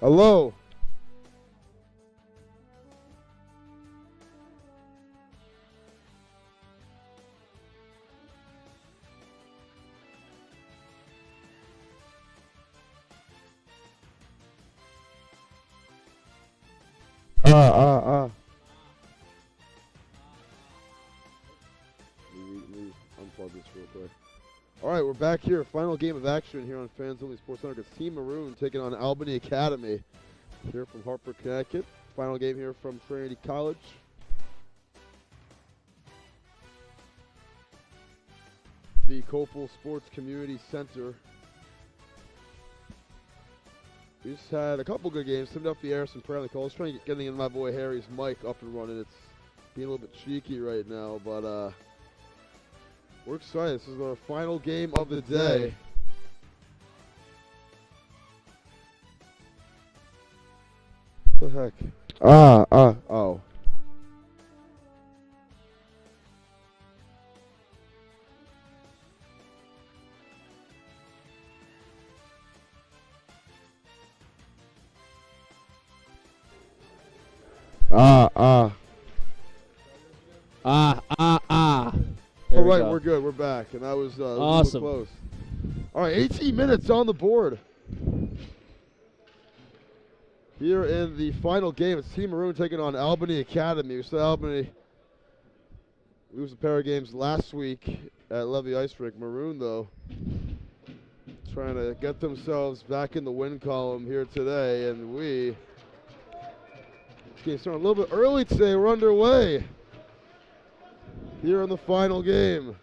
Hello. Uh. Let me unplug this real quick. All right, we're back here. Final game of action here on Fans Only Sports Center. It's Team Maroon taking on Albany Academy here from Hartford, Connecticut. Final game here from Trinity College. The Copel Sports Community Center. We just had a couple good games. Tim Duffy, Harrison, Pratt, calls. Trying to get my boy Harry's mic up and running. It's being a little bit cheeky right now, but we're excited. This is our final game of the day. What the heck? Oh. All right, we're good. We're back, and that was awesome. Close. All right, 18 minutes on the board. Here in the final game, it's Team Maroon taking on Albany Academy. We saw Albany lose a pair of games last week at Levy Ice Rink. Maroon, though, trying to get themselves back in the win column here today, and this game started a little bit early today. We're underway here in the final game.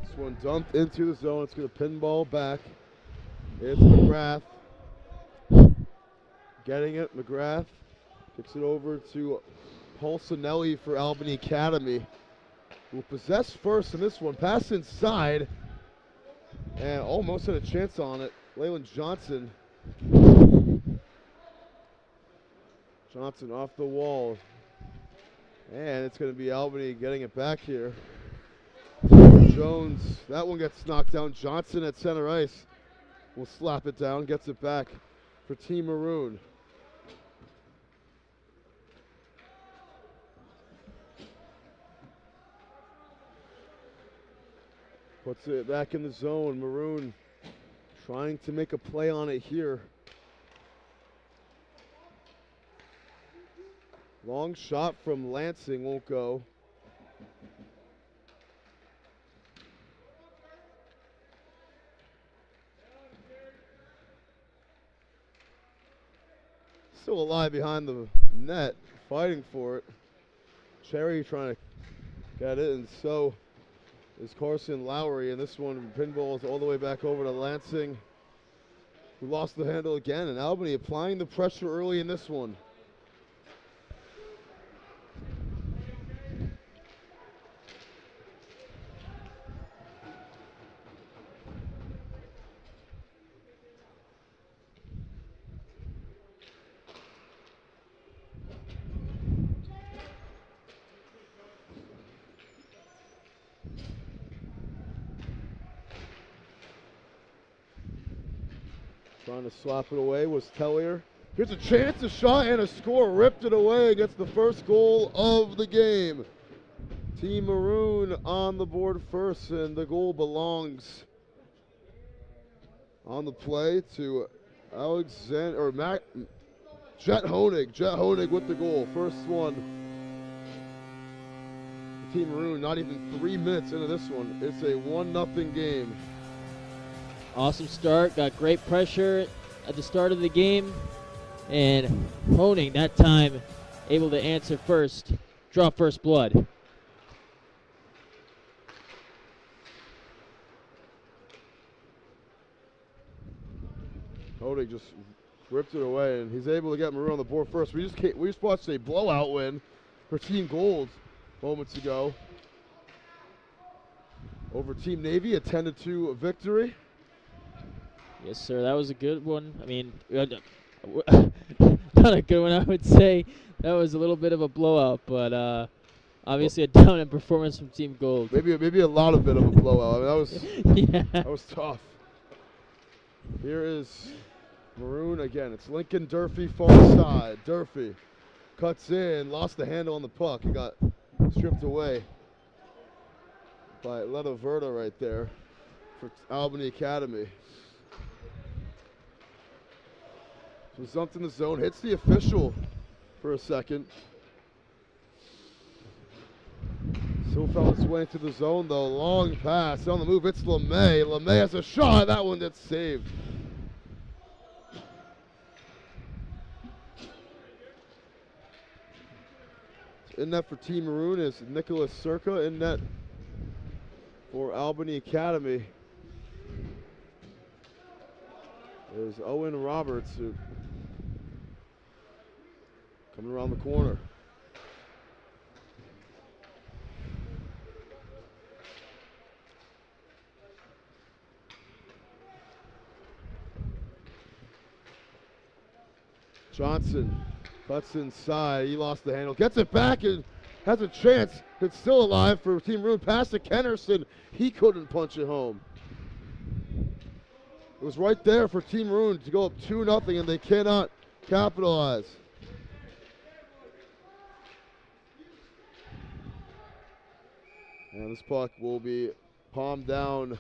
This one dumped into the zone. It's going to pinball back. It's McGrath. Getting it. McGrath kicks it over to Paulsonelli for Albany Academy, who will possess first in this one. Pass inside. And almost had a chance on it. Leyland Johnson. Johnson off the wall. And it's going to be Albany getting it back here. Jones, that one gets knocked down. Johnson at center ice will slap it down, gets it back for Team Maroon. Puts it back in the zone. Maroon trying to make a play on it here. Long shot from Lansing won't go. Still alive behind the net, fighting for it. Cherry trying to get it, and so is Carson Lowry, and this one pinballs all the way back over to Lansing, who lost the handle again, and Albany applying the pressure early in this one. Trying to swap it away was Tellier. Here's a chance, a shot, and a score. Ripped it away, gets the first goal of the game. Team Maroon on the board first, and the goal belongs on the play to Jet Honig. Jet Honig with the goal. First one. Team Maroon not even 3 minutes into this one. It's a 1-0 game. Awesome start, got great pressure at the start of the game, and Honing that time able to answer first, draw first blood. Honig just ripped it away, and he's able to get Maroon on the board first. We just watched a blowout win for Team Gold moments ago over Team Navy, a 10-2 victory. Yes, sir. That was a good one. I mean, not a good one, I would say. That was a little bit of a blowout, but obviously a dominant performance from Team Gold. Maybe a lot of bit of a blowout. I mean, Yeah. that was tough. Here is Maroon again. It's Lincoln Durfee far side. Durfee cuts in, lost the handle on the puck, and got stripped away by Letta Verda right there for Albany Academy. So zumped in the zone, hits the official for a second. Still found its way into the zone though. Long pass on the move. It's LeMay. LeMay has a shot. That one gets saved. In net for Team Maroon is Nicholas Circa. In net for Albany Academy is Owen Roberts, who coming around the corner. Johnson cuts inside. He lost the handle. Gets it back and has a chance. It's still alive for Team Maroon. Pass to Kennerson. He couldn't punch it home. It was right there for Team Maroon to go up 2-0, and they cannot capitalize. And this puck will be palmed down.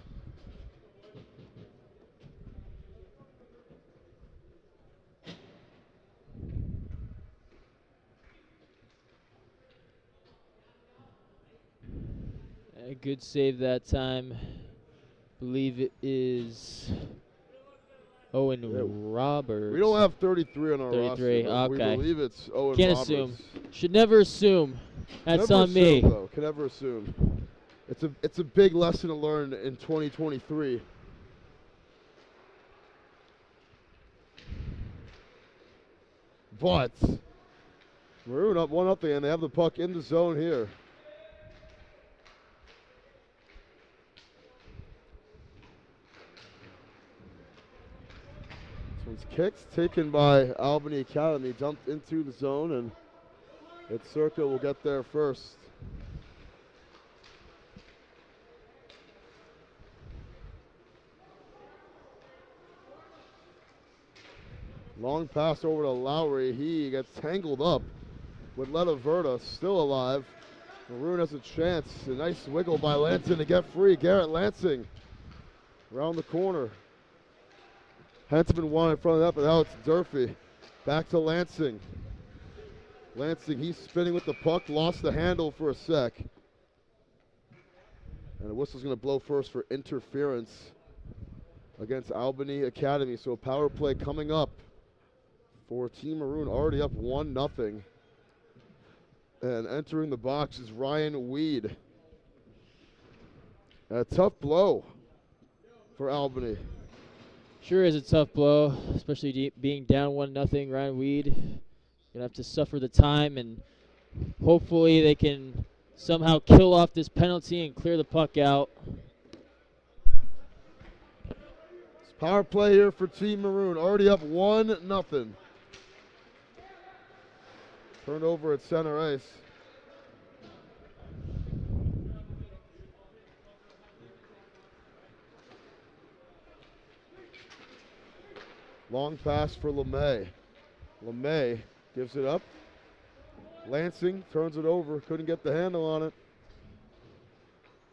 A good save that time. Believe it is Owen Roberts. We don't have 33 on our 33, roster. okay. We believe it's Owen Can't Roberts. assume. Should never assume. That's Never on me. assume, though. Can never assume. It's a big lesson to learn in 2023. But Maroon up 1-0, and they have the puck in the zone here. This one's kicked, taken by Albany Academy, dumped into the zone, and it's Circa will get there first. Long pass over to Lowry. He gets tangled up with Letta Verda, still alive. Maroon has a chance. A nice wiggle by Lansing to get free. Garrett Lansing around the corner. Hensman won in front of that, but now it's Durfee. Back to Lansing. Lansing, he's spinning with the puck, lost the handle for a sec. And the whistle's going to blow first for interference against Albany Academy. So a power play coming up for Team Maroon, already up 1-0. And entering the box is Ryan Weed. A tough blow for Albany. Sure is a tough blow, especially being down 1-0. Ryan Weed gonna have to suffer the time, and hopefully they can somehow kill off this penalty and clear the puck out. It's power play here for Team Maroon, already up 1-0. Turned over at center ice. Long pass for LeMay. LeMay gives it up. Lansing turns it over, couldn't get the handle on it.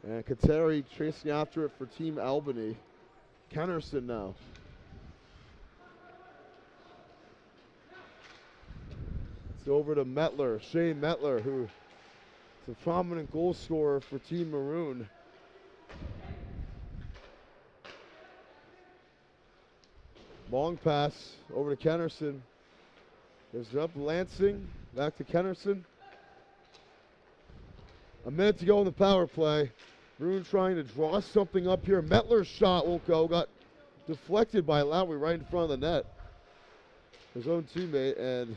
And Kateri chasing after it for Team Albany. Kennerson now. It's over to Metler, Shane Metler, who is a prominent goal scorer for Team Maroon. Long pass over to Kennerson. Gives it up, Lansing, back to Kennerson. A minute to go in the power play. Maroon trying to draw something up here. Metler's shot won't go, got deflected by Lowry right in front of the net. His own teammate, and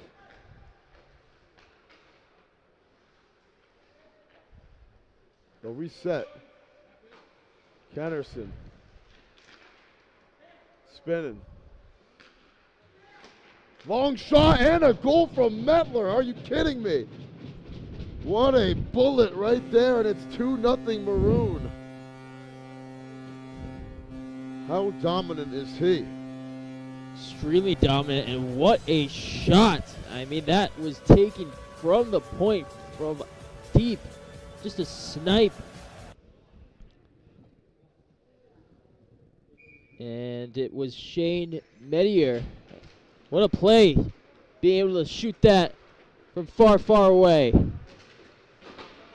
they'll reset. Kennerson spinning. Long shot and a goal from Mettler. Are you kidding me? What a bullet right there, and it's 2-0 Maroon. How dominant is he? Extremely dominant, and what a shot. I mean, that was taken from the point, from deep. Just a snipe. And it was Shane Medier. What a play. Being able to shoot that from far, far away.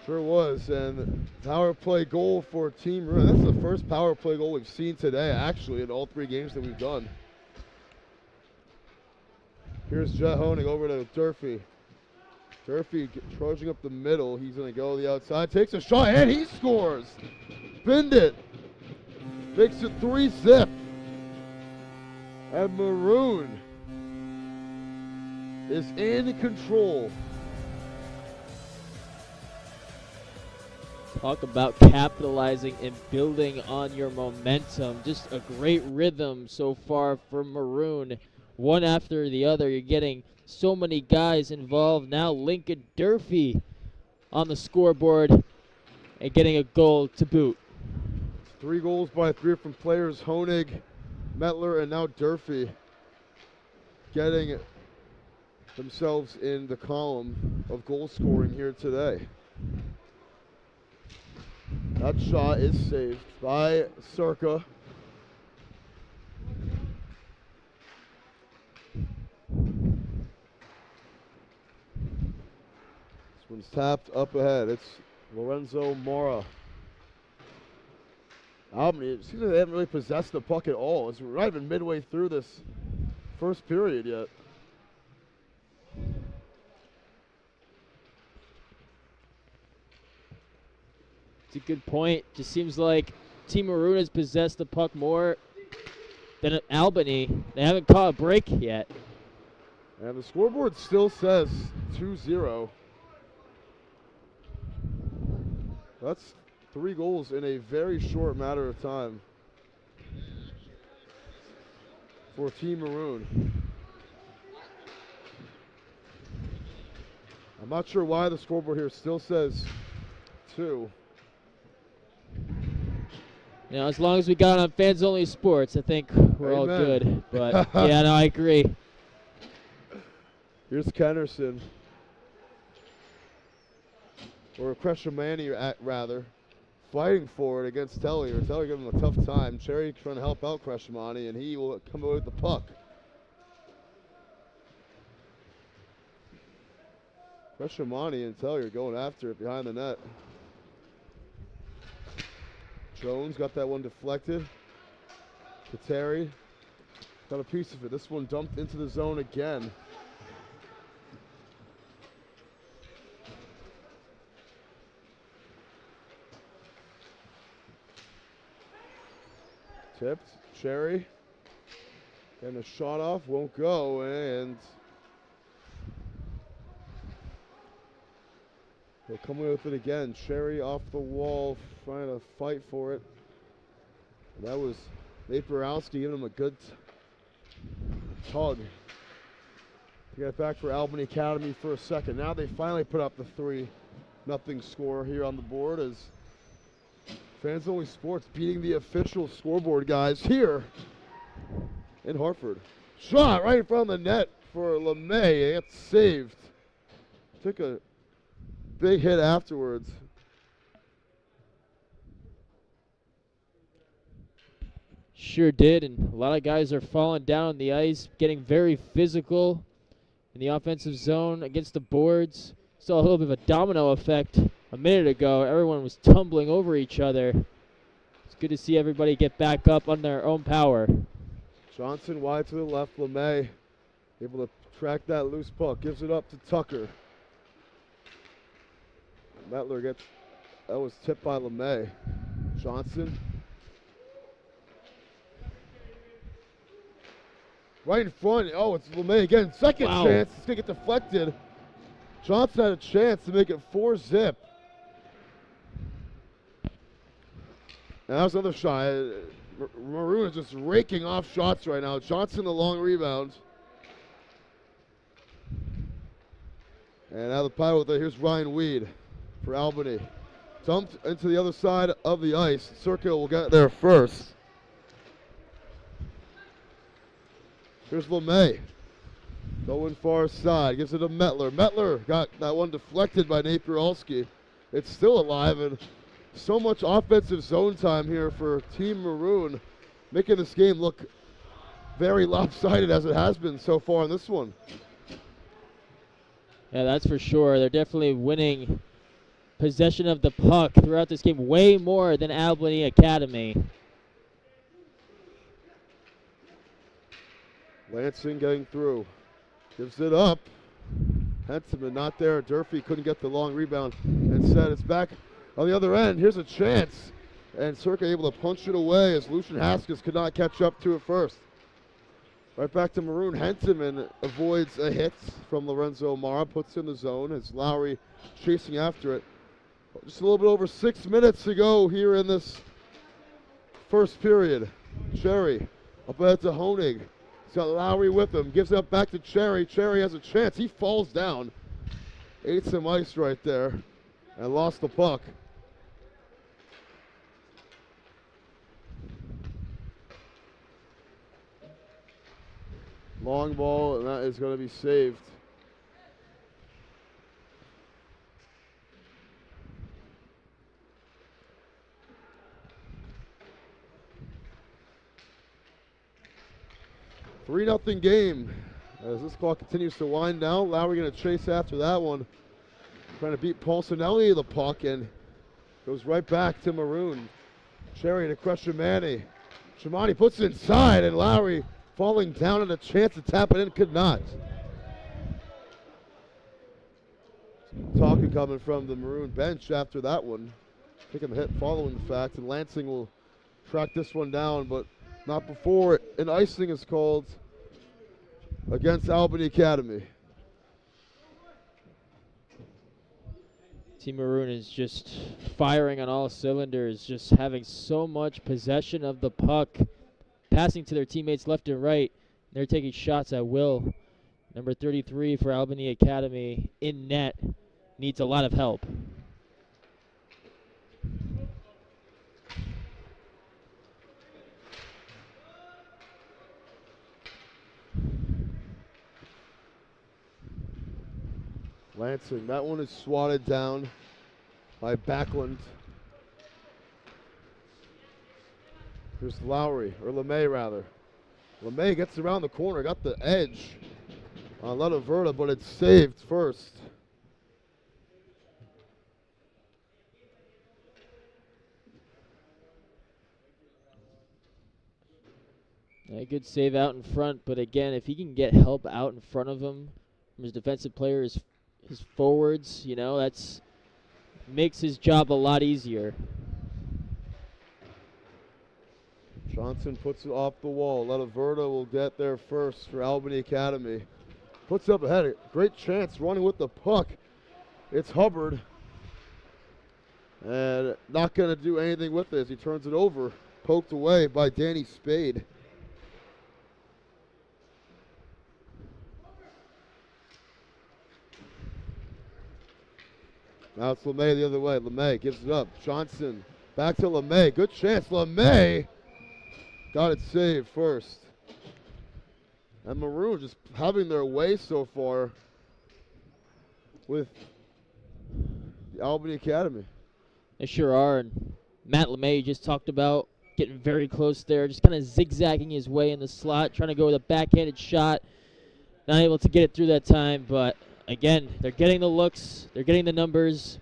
Sure was, and power play goal for Team Maroon. That's the first power play goal we've seen today, actually, in all 3 games that we've done. Here's Jet Honig over to Durfee. Durfee trudging up the middle. He's going to go to the outside, takes a shot, and he scores. Binned it. Makes it 3-zip. And Maroon is in control. Talk about capitalizing and building on your momentum. Just a great rhythm so far for Maroon. One after the other, you're getting so many guys involved. Now Lincoln Durfee on the scoreboard and getting a goal to boot. 3 goals by 3 different players, Honig, Mettler, and now Durfee getting themselves in the column of goal scoring here today. That shot is saved by Circa. This one's tapped up ahead. It's Lorenzo Mora. Albany, it seems like they haven't really possessed the puck at all. It's not even midway through this first period yet. It's a good point. Just seems like Team Maroon has possessed the puck more than Albany. They haven't caught a break yet. And the scoreboard still says 2-0. That's 3 goals in a very short matter of time for Team Maroon. I'm not sure why the scoreboard here still says 2. You know, as long as we got on Fans Only Sports, I think we're all good. But yeah, no, I agree. Here's Kennerson. Or Crescimani, rather. Fighting for it against Tellier. Tellier giving him a tough time. Cherry trying to help out Crescimani, and he will come away with the puck. Crescimani and Tellier going after it behind the net. Jones got that one deflected. Kateri got a piece of it. This one dumped into the zone again. Tipped. Cherry. Getting a shot off. Won't go. And he'll come away with it again. Cherry off the wall, trying to fight for it. And that was Nate Borowski giving him a good tug to get it back for Albany Academy for a second. Now they finally put up the 3-0 score here on the board as Fans Only Sports beating the official scoreboard guys here in Hartford. Shot right in front of the net for LeMay. It's saved. Took a big hit afterwards. Sure did, and a lot of guys are falling down on the ice, getting very physical in the offensive zone against the boards. Saw a little bit of a domino effect a minute ago. Everyone was tumbling over each other. It's good to see everybody get back up on their own power. Johnson wide to the left. LeMay able to track that loose puck. Gives it up to Tucker. Mettler gets, that was tipped by LeMay. Johnson. Right in front. Oh, it's LeMay again. Second chance. It's going to get deflected. Johnson had a chance to make it 4-zip. And that was another shot. Maroon is just raking off shots right now. Johnson the long rebound. And out of the pile with it, here's Ryan Weed for Albany. Dumped into the other side of the ice. Circa will get there first. Here's LeMay. Going far side. Gives it to Metler. Metler got that one deflected by Nate Buralski. It's still alive, and so much offensive zone time here for Team Maroon, making this game look very lopsided as it has been so far in this one. Yeah, that's for sure. They're definitely winning possession of the puck throughout this game way more than Albany Academy. Lansing getting through. Gives it up. Henseman not there. Durfee couldn't get the long rebound. Instead, it's back on the other end. Here's a chance. And Circa able to punch it away as Lucian Haskins could not catch up to it first. Right back to Maroon. Henseman avoids a hit from Lorenzo Mara. Puts in the zone as Lowry chasing after it. Just a little bit over 6 minutes to go here in this first period. Cherry up ahead to Honig. He's got Lowry with him. Gives it up back to Cherry. Cherry has a chance. He falls down. Ate some ice right there and lost the puck. Long ball, and that is going to be saved. Three 0 game as this clock continues to wind down. Lowry going to chase after that one. Trying to beat Paulsonelli of the puck, and goes right back to Maroon. Cherry to Crushamani. Shamani puts it inside, and Lowry falling down and a chance to tap it in, could not. Talking coming from the Maroon bench after that one. Taking the hit following the fact, and Lansing will track this one down, but not before an icing is called against Albany Academy. Team Maroon is just firing on all cylinders, just having so much possession of the puck, passing to their teammates left and right. They're taking shots at will. Number 33 for Albany Academy in net needs a lot of help. Lansing, that one is swatted down by Backlund. Here's Lowry, or LeMay rather. LeMay gets around the corner, got the edge on Letaverta, but it's saved first. A good save out in front, but again, if he can get help out in front of him from his defensive players, his forwards, you know, that's makes his job a lot easier. Johnson puts it off the wall. Letaverta will get there first for Albany Academy. Puts up ahead. Great chance running with the puck. It's Hubbard. And not going to do anything with it as he turns it over. Poked away by Danny Spade. Now it's LeMay the other way. LeMay gives it up. Johnson back to LeMay. Good chance. LeMay got it saved first. And Maroon just having their way so far with the Albany Academy. They sure are. And Matt LeMay just talked about getting very close there, just kind of zigzagging his way in the slot, trying to go with a backhanded shot. Not able to get it through that time, but again, they're getting the looks, they're getting the numbers,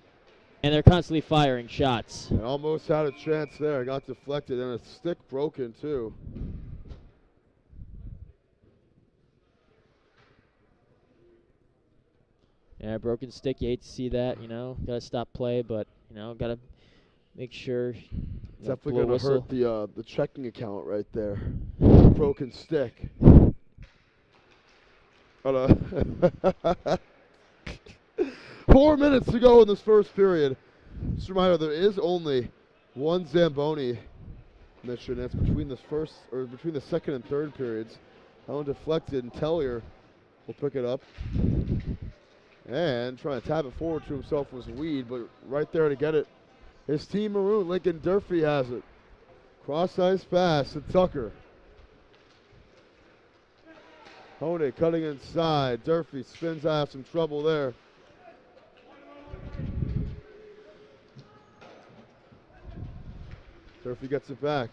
and they're constantly firing shots. And almost had a chance there. Got deflected, and a stick broken, too. Yeah, broken stick, you hate to see that, you know. Got to stop play, but, you know, got to make sure. It's definitely going to hurt the checking account right there. Broken stick. But, 4 minutes to go in this first period. Just a reminder, there is only one Zamboni mission. That's between the second and third periods. That one deflected, and Tellier will pick it up. And trying to tap it forward to himself was Weed, but right there to get it. His team Maroon, Lincoln Durfee has it. Cross-ice pass to Tucker. Honig cutting inside. Durfee spins out, some trouble there. Durfee gets it back.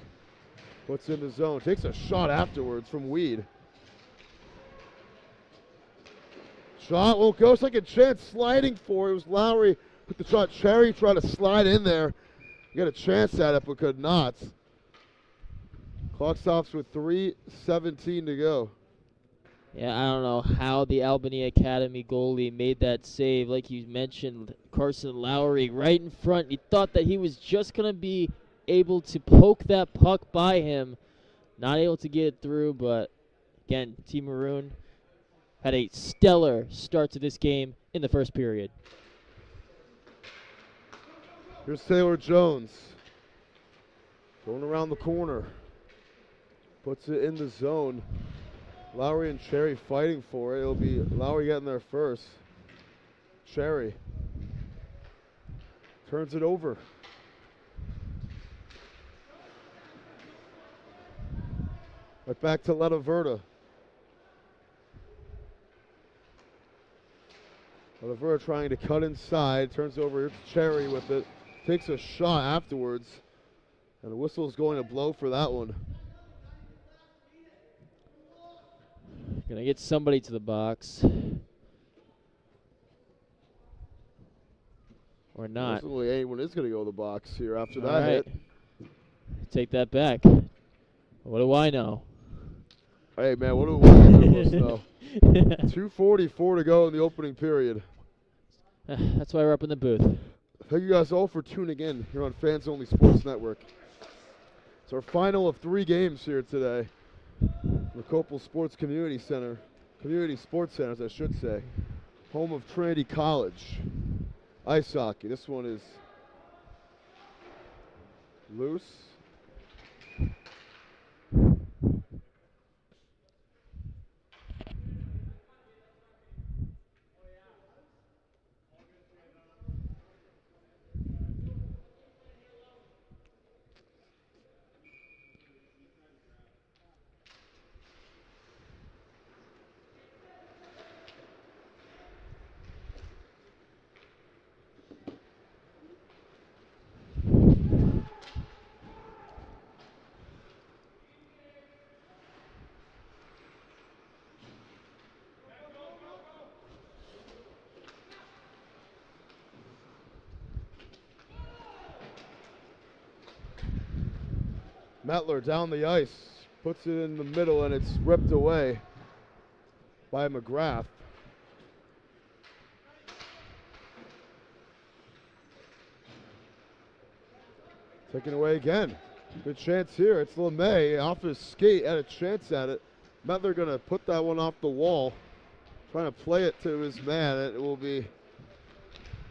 Puts it in the zone. Takes a shot afterwards from Weed. Shot won't go. Second chance sliding for it. It was Lowry with the shot. Cherry tried to slide in there. Get a chance at it, but could not. Clock stops with 3:17 to go. Yeah, I don't know how the Albany Academy goalie made that save. Like you mentioned, Carson Lowry right in front. You thought that he was just going to be able to poke that puck by him. Not able to get it through, but again, Team Maroon had a stellar start to this game in the first period. Here's Taylor Jones. Going around the corner. Puts it in the zone. Lowry and Cherry fighting for it. It'll be Lowry getting there first. Cherry turns it over. Right back to Letaverta. Letaverta trying to cut inside. Turns over. Here's Cherry with it. Takes a shot afterwards. And the whistle's going to blow for that one. Gonna get somebody to the box. Or not. Presumably anyone is going to go to the box here after that All right. hit. Take that back. What do I know? Hey, man, what do we know? 2:44 to go in the opening period. That's why we're up in the booth. Thank you guys all for tuning in here on Fans Only Sports Network. It's our final of 3 games here today. The Copel Sports Community Center, Community Sports Centers, I should say, home of Trinity College. Ice hockey. This one is loose. Mettler down the ice, puts it in the middle, and it's ripped away by McGrath. Taken away again. Good chance here. It's LeMay off his skate, had a chance at it. Mettler going to put that one off the wall, trying to play it to his man. It will be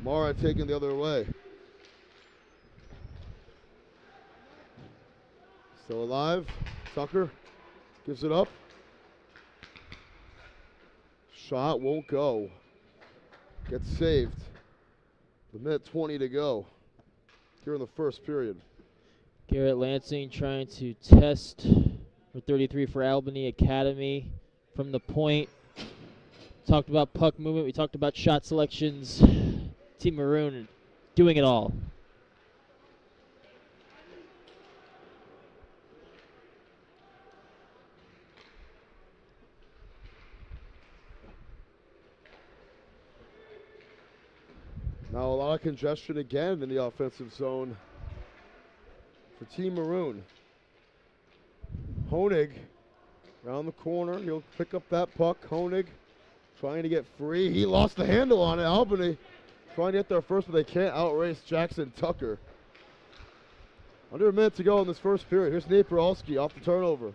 Mara taking the other way. Still alive. Tucker gives it up. Shot won't go. Gets saved. The minute 20 to go here in the first period. Garrett Lansing trying to test for 33 for Albany Academy from the point. Talked about puck movement. We talked about shot selections. Team Maroon doing it all. Now a lot of congestion again in the offensive zone for Team Maroon. Honig around the corner. He'll pick up that puck. Honig trying to get free. He lost the handle on it. Albany trying to get there first, but they can't outrace Jackson Tucker. Under a minute to go in this first period. Here's Nate Peralski off the turnover.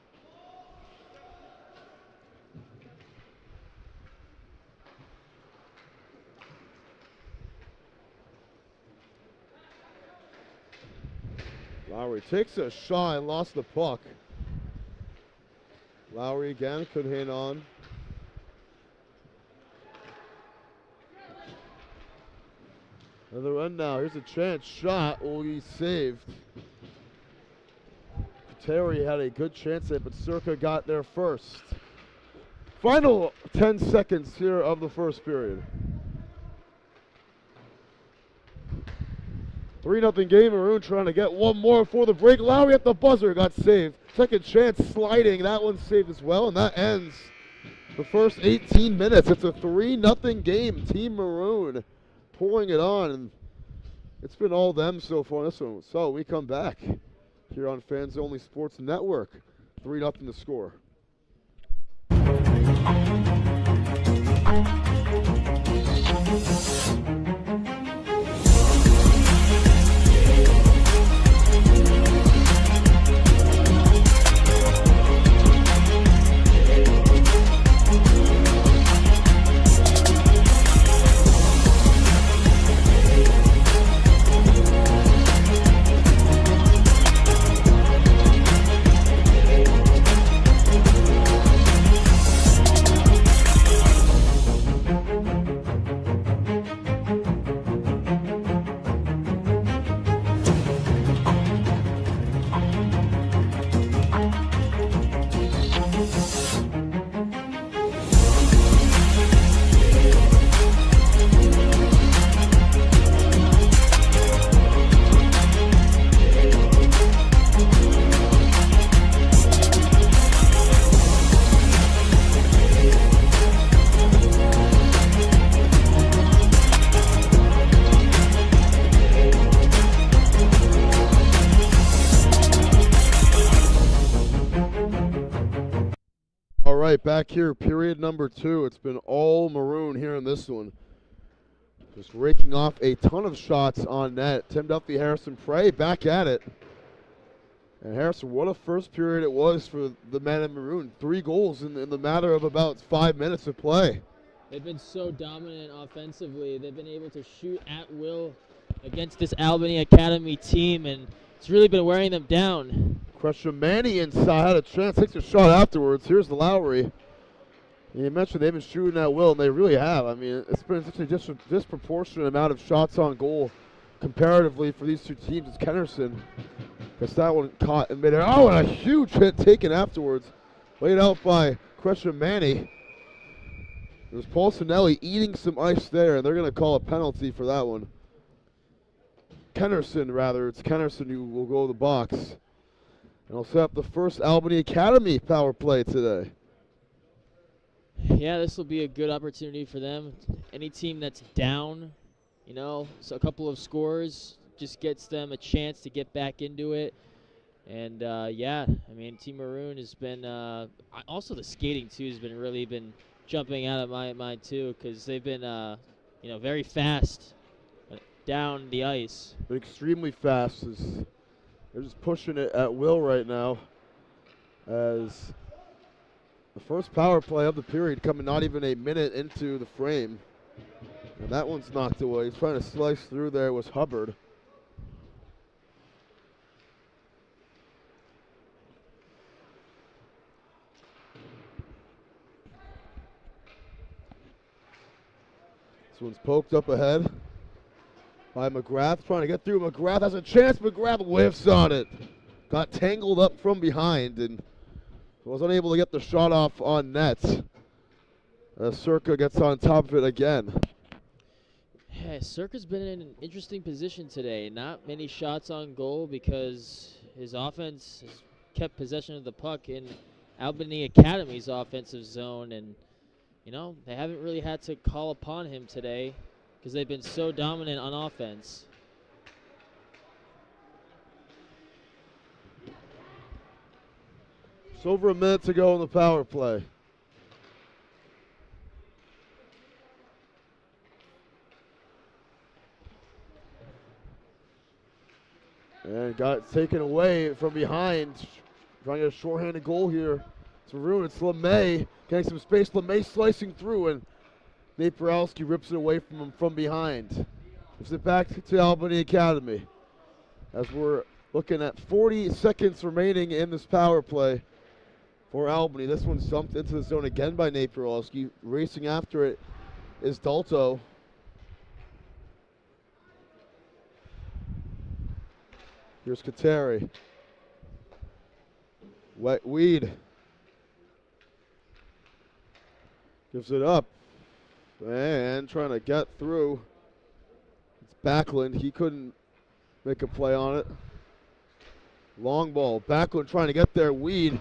Lowry takes a shot and lost the puck. Lowry again could hang on. Other end now. Here's a chance shot. Will be saved. Terry had a good chance there, but Circa got there first. Final 10 seconds here of the first period. 3-0 game. Maroon trying to get one more for the break. Lowry at the buzzer got saved. Second chance sliding. That one's saved as well, and that ends the first 18 minutes. It's a 3-0 game. Team Maroon pouring it on, and it's been all them so far in this one. So we come back here on Fans Only Sports Network. 3-0 the score. All right, back here, period number 2. It's been all Maroon here in this one. Just raking off a ton of shots on net. Tim Duffy, Harrison Prey back at it. And Harrison, what a first period it was for the men in Maroon. 3 goals in the matter of about 5 minutes of play. They've been so dominant offensively. They've been able to shoot at will against this Albany Academy team, and it's really been wearing them down. Question Manny inside, had a chance, takes a shot afterwards. Here's the Lowry. You mentioned they've been shooting at will, and they really have. I mean, it's been such a disproportionate amount of shots on goal comparatively for these two teams. It's Kennerson. Because that one caught in midair. Oh, and a huge hit taken afterwards. Laid out by Question Manny. It was Paul Sinelli eating some ice there, and they're going to call a penalty for that one. Kennerson, rather. It's Kennerson who will go to the box. And will set up the first Albany Academy power play today. Yeah, this will be a good opportunity for them. Any team that's down, so a couple of scores just gets them a chance to get back into it. And, Team Maroon has been also the skating, too, has been really jumping out of my mind, too, because they've been, very fast down the ice. But extremely fast. They're just pushing it at will right now as the first power play of the period coming not even a minute into the frame. And that one's knocked away. He's trying to slice through there was Hubbard. This one's poked up ahead by McGrath, trying to get through. McGrath has a chance. McGrath whiffs on it. Got tangled up from behind and was unable to get the shot off on net. Circa gets on top of it again. Yeah, Circa's been in an interesting position today. Not many shots on goal because his offense has kept possession of the puck in Albany Academy's offensive zone, and they haven't really had to call upon him today because they've been so dominant on offense. It's over a minute to go in the power play. And got it taken away from behind. Trying to get a shorthanded goal here. It's Maroon. It's LeMay getting some space. LeMay slicing through, and Nate Borowski rips it away from him from behind. Gives it back to Albany Academy. As we're looking at 40 seconds remaining in this power play for Albany. This one's dumped into the zone again by Nate Borowski. Racing after it is Dalto. Here's Kateri. Wet Weed. Gives it up. And trying to get through. It's Backlund. He couldn't make a play on it. Long ball. Backlund trying to get there. Weed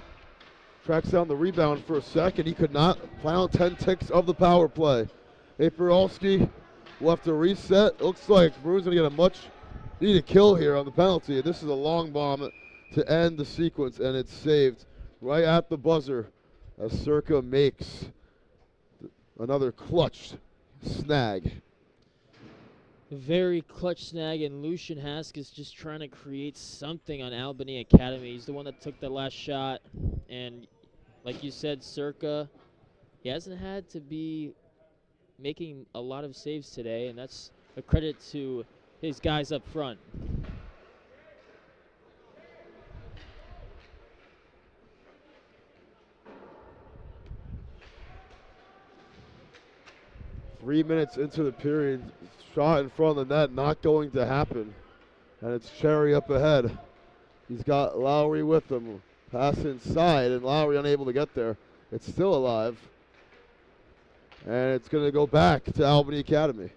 tracks down the rebound for a second. He could not. Final 10 ticks of the power play. Aprolski will have to reset. Looks like Maroon's going to get a much needed kill here on the penalty. This is a long bomb to end the sequence, and it's saved right at the buzzer as Circa makes another clutch snag. Very clutch snag, and Lucian Haskins just trying to create something on Albany Academy. He's the one that took the last shot, and like you said, Circa, he hasn't had to be making a lot of saves today, and that's a credit to his guys up front. Three minutes into the period, shot in front of the net, not going to happen. And it's Cherry up ahead. He's got Lowry with him. Pass inside, and Lowry unable to get there. It's still alive. And it's going to go back to Albany Academy.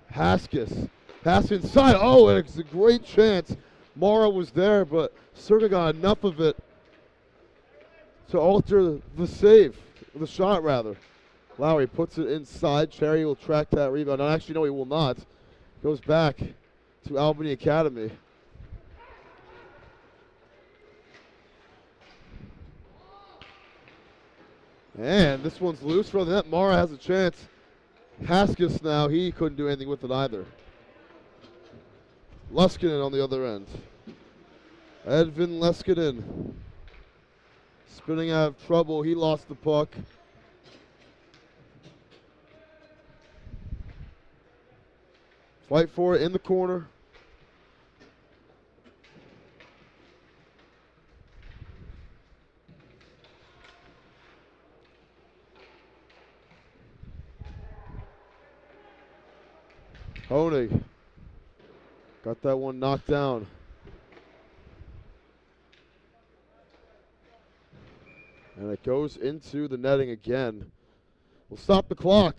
Haskins. Pass inside. Oh, and it's a great chance. Mara was there, but Circa got enough of it to alter the save, the shot rather. Lowry puts it inside. Cherry will track that rebound. No, actually, no, he will not. Goes back to Albany Academy. And this one's loose from the net. Mara has a chance. Haskins now, he couldn't do anything with it either. Leskinen on the other end. Edvin Leskinen. Spinning out of trouble. He lost the puck. Fight for it in the corner. Honig got that one knocked down. And it goes into the netting again. We'll stop the clock.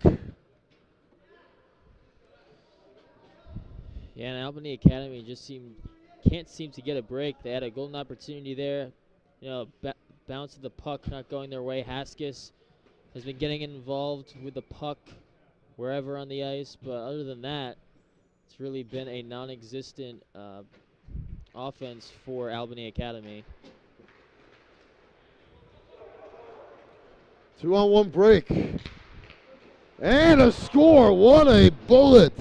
Yeah, and Albany Academy just can't seem to get a break. They had a golden opportunity there. You know, bounce of the puck not going their way. Haskins has been getting involved with the puck wherever on the ice, but other than that, it's really been a non-existent offense for Albany Academy. 2-on-1 break. And a score. What a bullet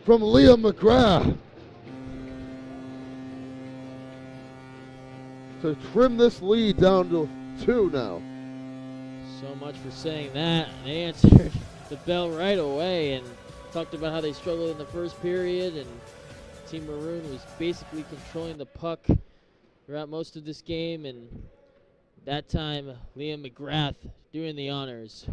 from Liam McGrath to trim this lead down to 2 now. So much for saying that. They answered the bell right away and talked about how they struggled in the first period, and Team Maroon was basically controlling the puck throughout most of this game, and that time Liam McGrath doing the honors.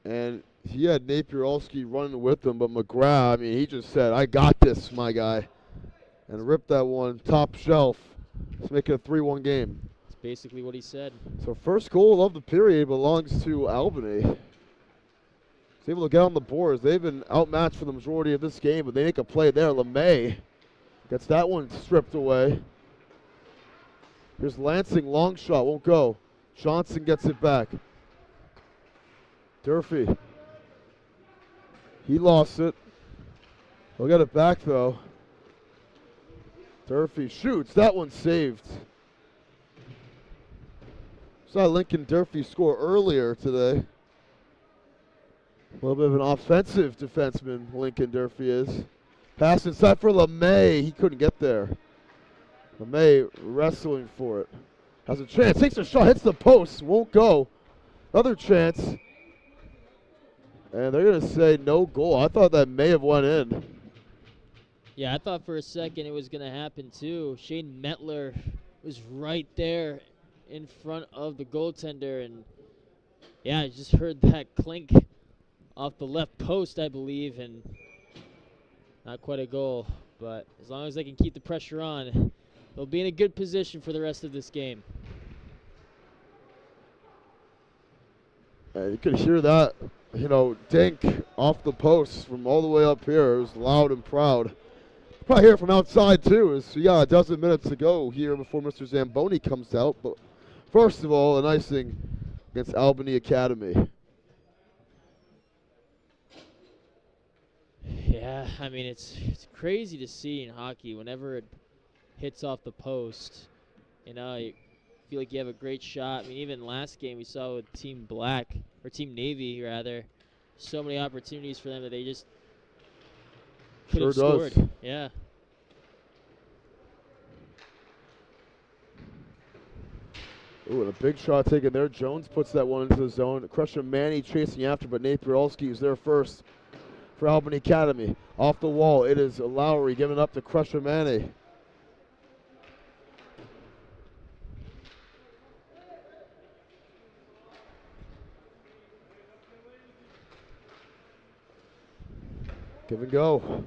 And he had Napieralski running with him, but McGrath, I mean, he just said, I got this, my guy, and ripped that one top shelf. Let's make it a 3-1 game. That's basically what he said. So first goal of the period belongs to Albany. He's able to get on the boards. They've been outmatched for the majority of this game, but they make a play there. LeMay gets that one stripped away. Here's Lansing, long shot, won't go. Johnson gets it back. Durfee. He lost it. He'll get it back though. Durfee shoots. That one's saved. Saw Lincoln Durfee score earlier today. A little bit of an offensive defenseman, Lincoln Durfee is. Pass inside for LeMay. He couldn't get there. LeMay wrestling for it. Has a chance. Takes a shot. Hits the post. Won't go. Another chance. And they're going to say no goal. I thought that may have went in. Yeah, I thought for a second it was going to happen too. Shane Metler was right there in front of the goaltender. And yeah, I just heard that clink off the left post, I believe, and not quite a goal. But as long as they can keep the pressure on, they'll be in a good position for the rest of this game. You could hear that, dink off the post from all the way up here. It was loud and proud. Probably hear it from outside, too. We got a dozen minutes to go here before Mr. Zamboni comes out. But first of all, an icing against Albany Academy. Yeah, I mean, it's crazy to see in hockey whenever it hits off the post. You feel like you have a great shot. I mean, even last game we saw with Team Navy, rather, so many opportunities for them that they just could have scored. Yeah. Ooh, and a big shot taken there. Jones puts that one into the zone. Crusher Manny chasing after, but Napier-Olski is there first for Albany Academy. Off the wall, it is Lowry giving up to Crusher Manny. Give and go.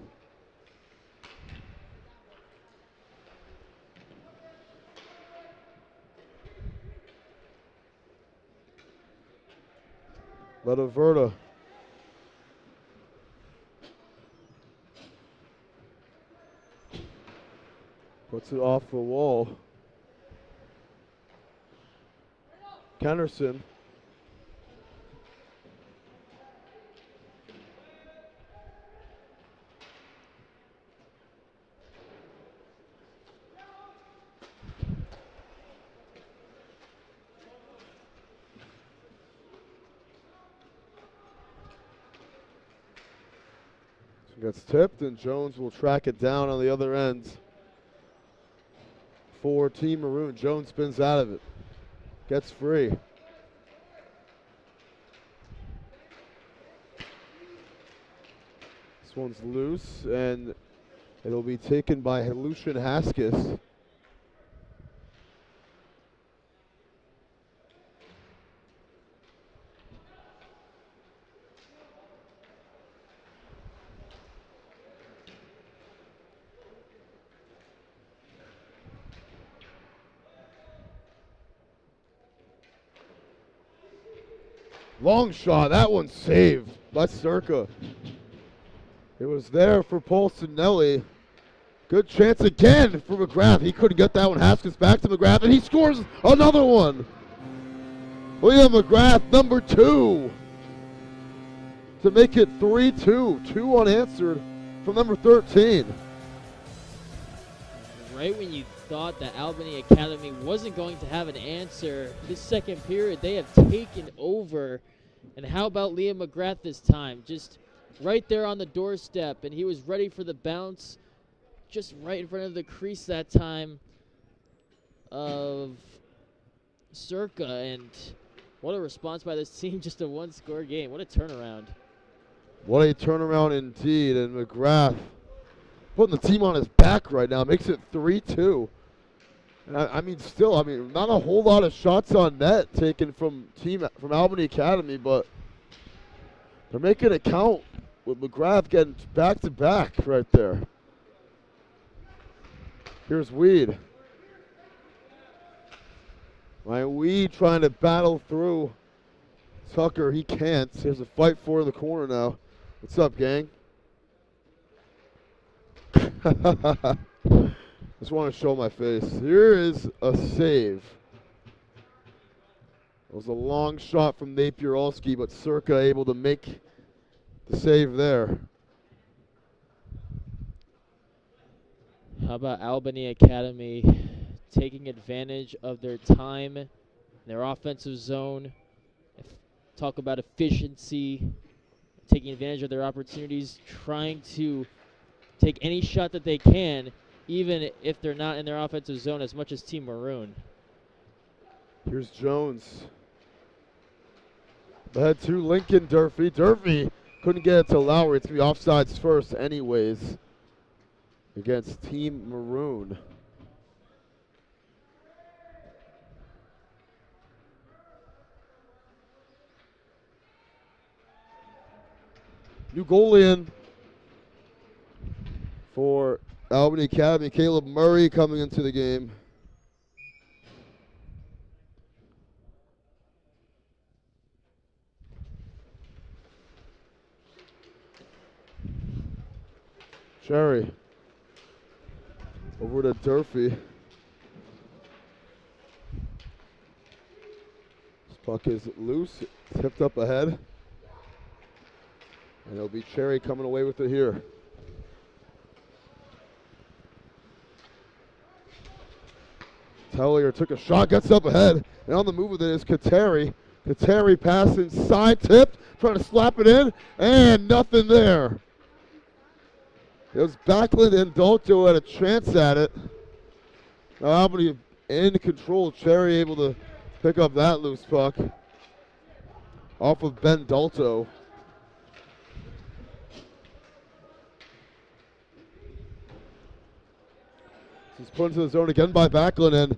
Letaverta. Puts it off the wall. Kennerson. Gets tipped, and Jones will track it down on the other end for Team Maroon. Jones spins out of it, gets free. This one's loose, and it'll be taken by Lucian Haskis. Long shot, that one's saved by Circa. It was there for Polsonelli. Good chance again for McGrath. He couldn't get that one. Haskins back to McGrath, and he scores another one. William McGrath, number 2. To make it 3-2. 2 unanswered from number 13. Right when you thought that Albany Academy wasn't going to have an answer, this second period, they have taken over. And how about Liam McGrath this time? Just right there on the doorstep, and he was ready for the bounce, just right in front of the crease that time of Circa. And what a response by this team, just a one-score game. What a turnaround. What a turnaround indeed, and McGrath putting the team on his back right now, makes it 3-2. And I mean, not a whole lot of shots on net taken from Albany Academy, but they're making it count with McGrath getting back-to-back right there. Here's Weed. Ryan Weed trying to battle through Tucker. He can't. There's a fight for the corner now. What's up, gang? Just want to show my face. Here is a save. It was a long shot from Napier-Olski, but Circa able to make the save there. How about Albany Academy taking advantage of their time, their offensive zone? Talk about efficiency, taking advantage of their opportunities, trying to take any shot that they can, even if they're not in their offensive zone as much as Team Maroon. Here's Jones. Ahead to Lincoln Durfee. Durfee couldn't get it to Lowry. It's going to be offsides first anyways against Team Maroon. New goalie in for Albany Academy, Caleb Murray coming into the game. Cherry over to Durfee. This puck is loose, tipped up ahead. And it'll be Cherry coming away with it here. Tellier took a shot, gets up ahead, and on the move with it is Kateri. Kateri pass inside, tipped, trying to slap it in, and nothing there. It was Backlund and Dolto had a chance at it. Now Albany in control. Cherry able to pick up that loose puck off of Ben Dolto. He's put into the zone again by Backlund, and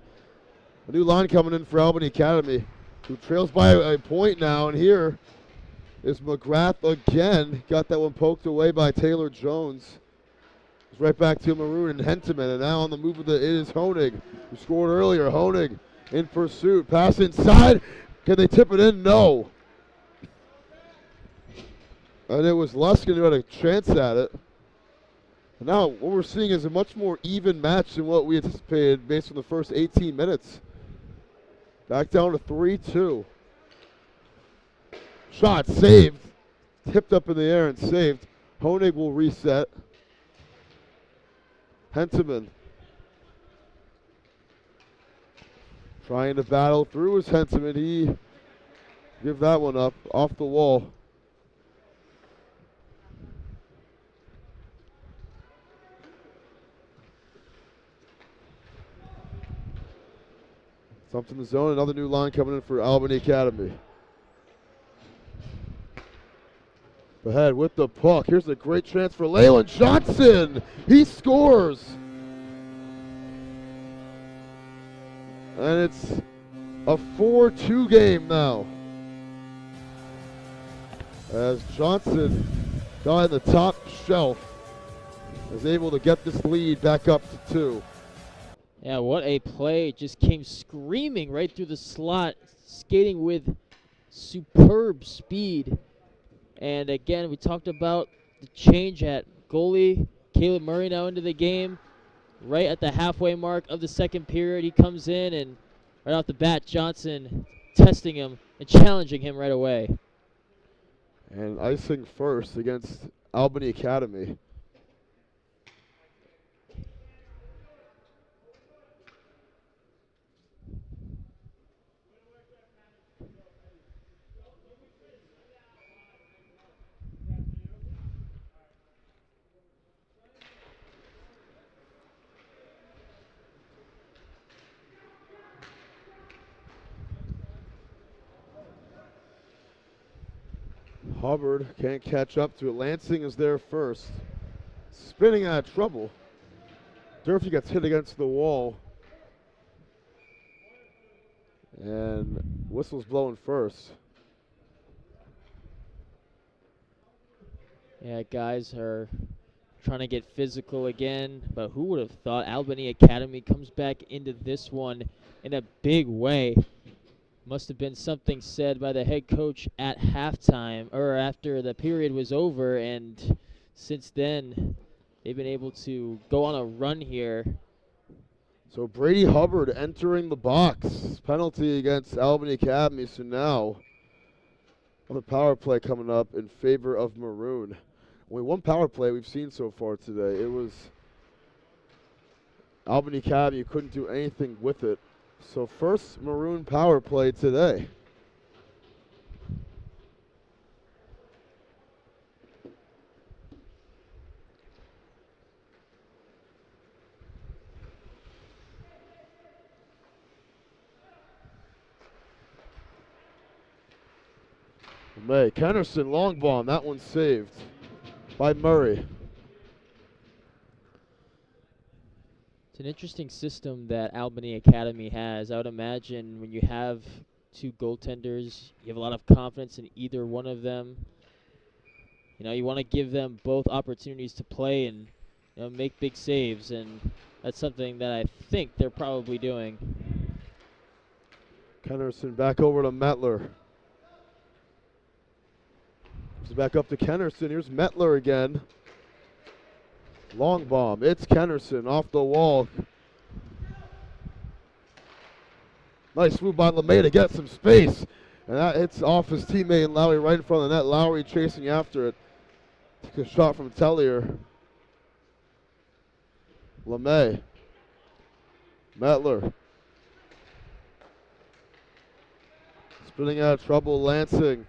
a new line coming in for Albany Academy, who trails by a point now, and here is McGrath again. Got that one poked away by Taylor Jones. It's right back to Maroon and Henteman, and now on the move with it is Honig, who scored earlier. Honig in pursuit, pass inside. Can they tip it in? No. And it was Luskin who had a chance at it. And now what we're seeing is a much more even match than what we anticipated based on the first 18 minutes. Back down to 3-2. Shot saved. Tipped up in the air and saved. Honig will reset. Henteman trying to battle through his Henteman. He give that one up off the wall. It's up in the zone. Another new line coming in for Albany Academy. Ahead with the puck. Here's a great chance for Leyland Johnson. He scores. And it's a 4-2 game now, as Johnson got in the top shelf, is able to get this lead back up to 2. Yeah, what a play. Just came screaming right through the slot, skating with superb speed. And again, we talked about the change at goalie. Caleb Murray now into the game. Right at the halfway mark of the second period, he comes in, and right off the bat, Johnson testing him and challenging him right away. And icing first against Albany Academy. Hubbard can't catch up to it. Lansing is there first. Spinning out of trouble. Durfee gets hit against the wall. And whistle's blowing first. Yeah, guys are trying to get physical again, but who would have thought Albany Academy comes back into this one in a big way. Must have been something said by the head coach at halftime or after the period was over, and since then they've been able to go on a run here. So Brady Hubbard entering the box. Penalty against Albany Academy. So now another power play coming up in favor of Maroon. Only one power play we've seen so far today. It was Albany Academy who couldn't do anything with it. So first Maroon power play today. May Kennerson long bomb. That one saved by Murray. It's an interesting system that Albany Academy has. I would imagine when you have two goaltenders, you have a lot of confidence in either one of them. You know, you want to give them both opportunities to play, and make big saves, and that's something that I think they're probably doing. Kennerson back over to Metler. It's back up to Kennerson. Here's Metler again. Long bomb. It's Kennerson off the wall. Nice move by LeMay to get some space. And that hits off his teammate and Lowry right in front of the net. Lowry chasing after it. Took a shot from Tellier. LeMay. Metler. Spinning out of trouble, Lansing.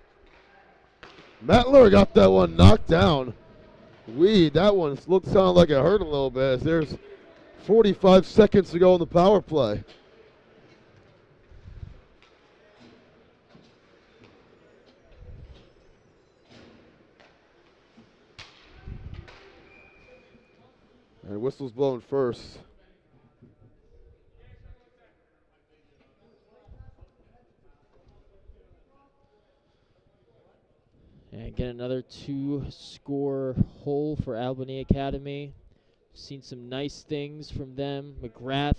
Metler got that one knocked down. That one sounded like it hurt a little bit. As there's 45 seconds to go in the power play. And whistle's blown first. And get another 2-score hole for Albany Academy. Seen some nice things from them. McGrath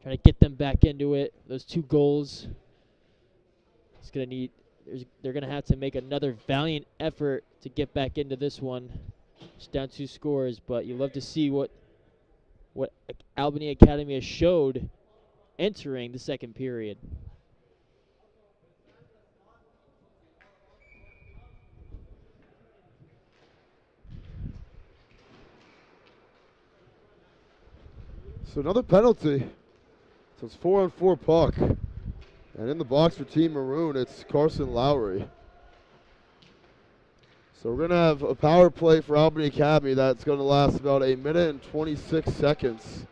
trying to get them back into it. Those 2 goals. They're gonna have to make another valiant effort to get back into this one. Just down 2 scores, but you love to see what Albany Academy has showed entering the second period. So another penalty. So it's 4-on-4 puck. And in the box for Team Maroon, it's Carson Lowry. So we're going to have a power play for Albany Academy that's going to last about 1 minute and 26 seconds.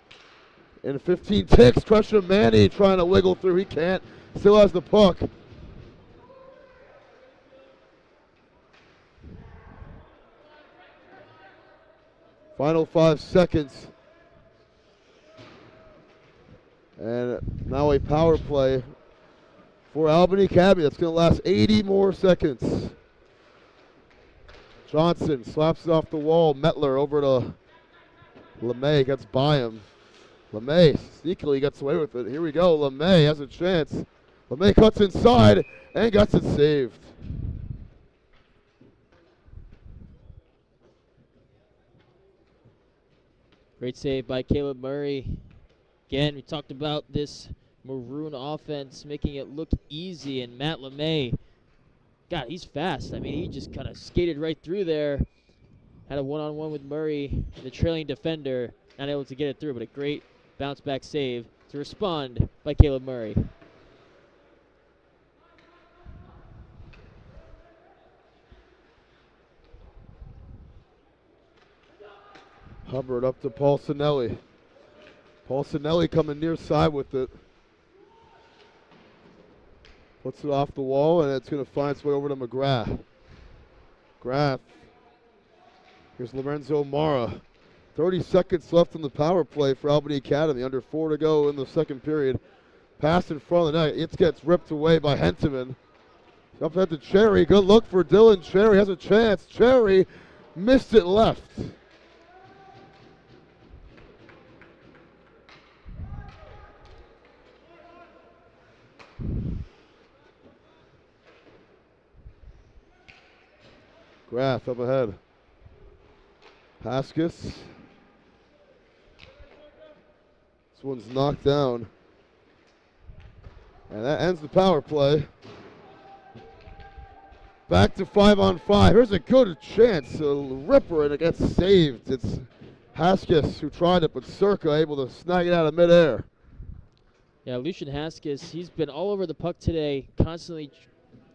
And 15 ticks, Christian Manny trying to wiggle through. He can't. Still has the puck. Final 5 seconds. And now a power play for Albany Academy that's going to last 80 more seconds. Johnson slaps it off the wall. Metler over to LeMay, gets by him. LeMay sneakily gets away with it. Here we go. LeMay has a chance. LeMay cuts inside and gets it saved. Great save by Caleb Murray. Again, we talked about this Maroon offense making it look easy, and Matt LeMay, God, he's fast. I mean, he just kind of skated right through there. Had a one-on-one with Murray, the trailing defender, not able to get it through, but a great bounce-back save to respond by Caleb Murray. Hubbard up to Paul Sinelli. Paul Sinelli coming near side with it. Puts it off the wall, and it's going to find its way over to McGrath. McGrath. Here's Lorenzo Mara. 30 seconds left in the power play for Albany Academy. Under 4 to go in the second period. Pass in front of the net. It gets ripped away by Henteman. Up ahead to Cherry. Good look for Dylan. Cherry has a chance. Cherry missed it left. Graff up ahead. Haskis. This one's knocked down. And that ends the power play. Back to 5-on-5. Here's a good chance. A ripper, and it gets saved. It's Haskis who tried it, but Circa able to snag it out of midair. Yeah, Lucian Haskis, he's been all over the puck today, constantly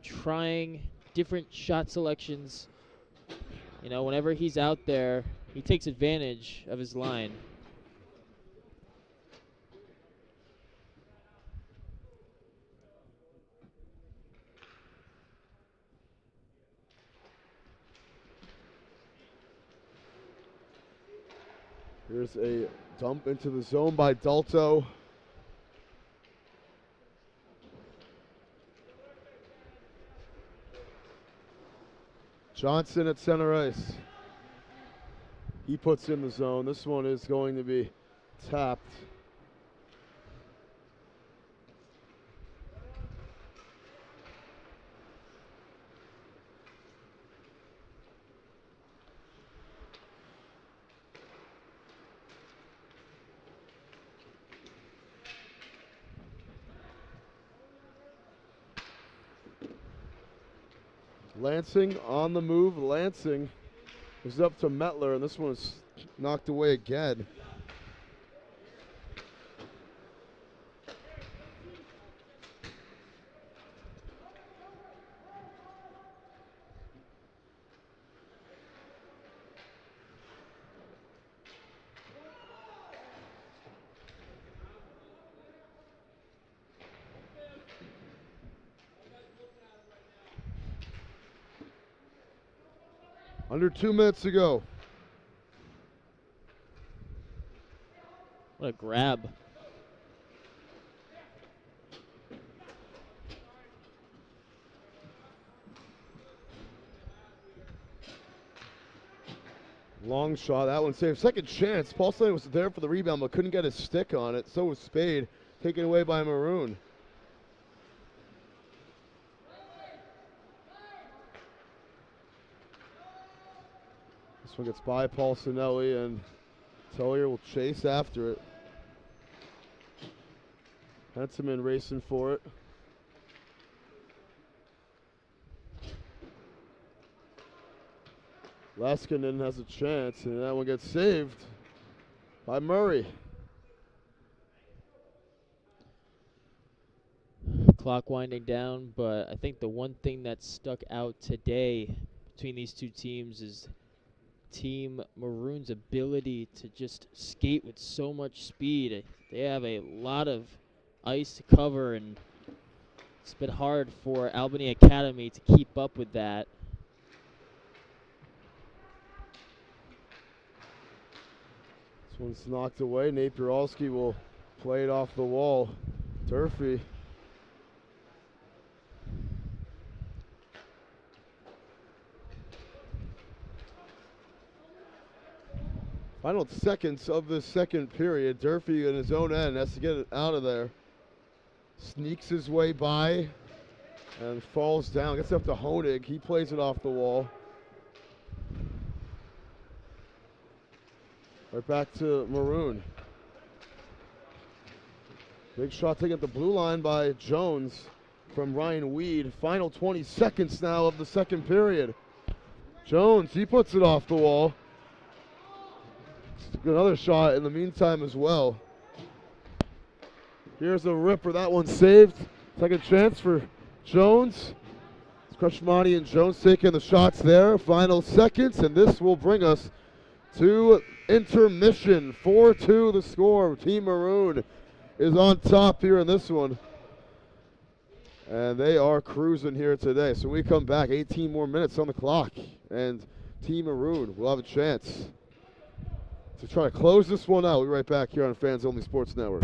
trying different shot selections. You know, whenever he's out there, he takes advantage of his line. Here's a dump into the zone by Dalto. Johnson at center ice. He puts in the zone. This one is going to be tapped. Lansing on the move. Lansing is up to Mettler, and this one is knocked away again. Under 2 minutes to go. What a grab. Long shot. That one saved. Second chance. Paul Slade was there for the rebound, but couldn't get his stick on it. So was Spade. Taken away by Maroon. This one gets by Paul Sinelli, and Tellier will chase after it. Henseman racing for it. Laskinen has a chance, and that one gets saved by Murray. Clock winding down, but I think the one thing that stuck out today between these two teams is Team Maroon's ability to just skate with so much speed. They have a lot of ice to cover, and it's been hard for Albany Academy to keep up with that. This one's knocked away. Napieralski will play it off the wall. Durfee. Final seconds of the second period. Durfee in his own end has to get it out of there. Sneaks his way by and falls down. Gets up to Honig. He plays it off the wall. Right back to Maroon. Big shot taken at the blue line by Jones from Ryan Weed. Final 20 seconds now of the second period. Jones, he puts it off the wall. Another shot in the meantime as well. Here's a ripper. That one saved. Second chance for Jones. Kreshmani and Jones taking the shots there. Final seconds, and this will bring us to intermission. 4-2 the score. Team Maroon is on top here in this one. And they are cruising here today. So we come back, 18 more minutes on the clock. And Team Maroon will have a chance to try to close this one out. We'll be right back here on Fans Only Sports Network.